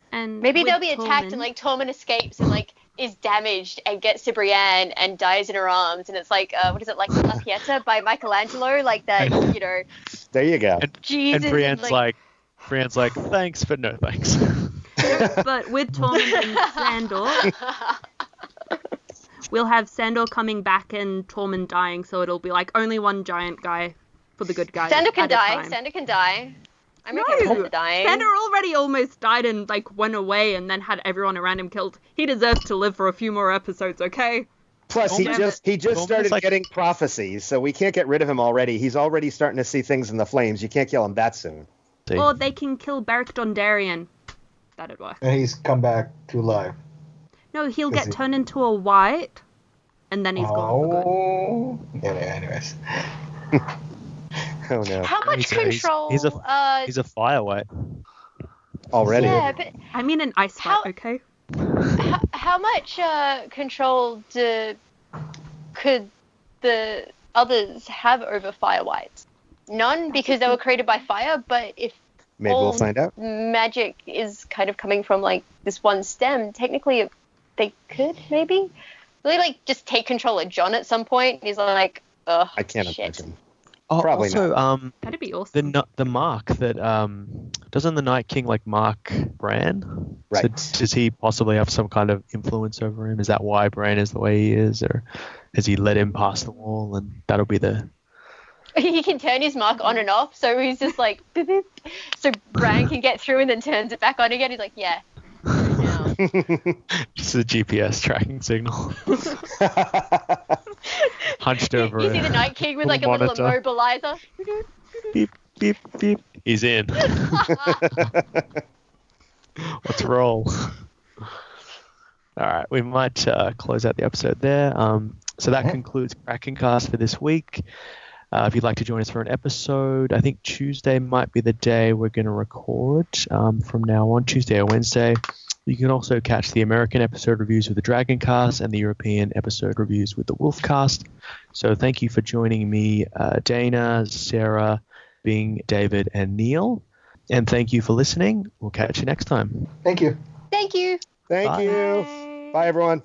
C: And
B: maybe they'll be attacked and Tormund escapes and is damaged and gets to Brienne and dies in her arms, and it's what is it, La Pieta by Michelangelo, that,
E: There you go.
B: Jesus,
A: and Brienne's like, thanks, but no thanks.
C: But with Tormund and Sandor, we'll have Sandor coming back and Tormund dying, so it'll be only one giant guy for the good guys.
B: Sander can
C: at a
B: die.
C: time.
B: Sander can die. I'm
C: No,
B: okay with Sander dying.
C: Sander already almost died and like went away and then had everyone around him killed. He deserves to live for a few more episodes, okay?
E: Plus, he just started getting prophecies, so we can't get rid of him already. He's already starting to see things in the flames. You can't kill him that soon.
C: Or they can kill Beric Dondarrion. That'd work.
D: And he's come back to life.
C: No, he'll get turned into a white, and then he's gone for good.
D: Yeah, anyways.
E: Oh no.
B: How much control?
A: He's a fire white.
E: Already.
B: Yeah, but
C: I mean an ice white, okay?
B: how much control could the others have over fire whites? None, because they were created by fire. But if
E: Maybe we'll find out.
B: magic is kind of coming from like this one stem, technically they could maybe really like just take control of Jon at some point. He's like, ugh,
E: I can't
B: shit.
E: imagine.
A: Oh,
E: Probably
A: also,
E: not.
C: That'd be awesome.
A: the mark that doesn't the Night King like mark Bran?
E: Right.
A: So does he possibly have some kind of influence over him? Is that why Bran is the way he is, or has he let him pass the wall? And that'll be the.
B: He can turn his mark on and off, so he's just like, beep, beep. So Bran can get through and then turns it back on again. He's like, yeah. Now.
A: Just a GPS tracking signal. Hunched over.
B: You see the Night King with like a little
A: monitor.
B: immobilizer.
A: Beep beep beep. He's in. Let's roll. All right, we might close out the episode there. So that concludes KrakenCast for this week. If you'd like to join us for an episode, I think Tuesday might be the day we're going to record from now on, Tuesday or Wednesday. You can also catch the American episode reviews with the DragonCast and the European episode reviews with the Wolfcast. So thank you for joining me, Dana, Sarah, Bing, David, and Neil. And thank you for listening. We'll catch you next time.
D: Thank you.
B: Thank you.
E: Thank
A: Bye.
E: you. Bye, everyone.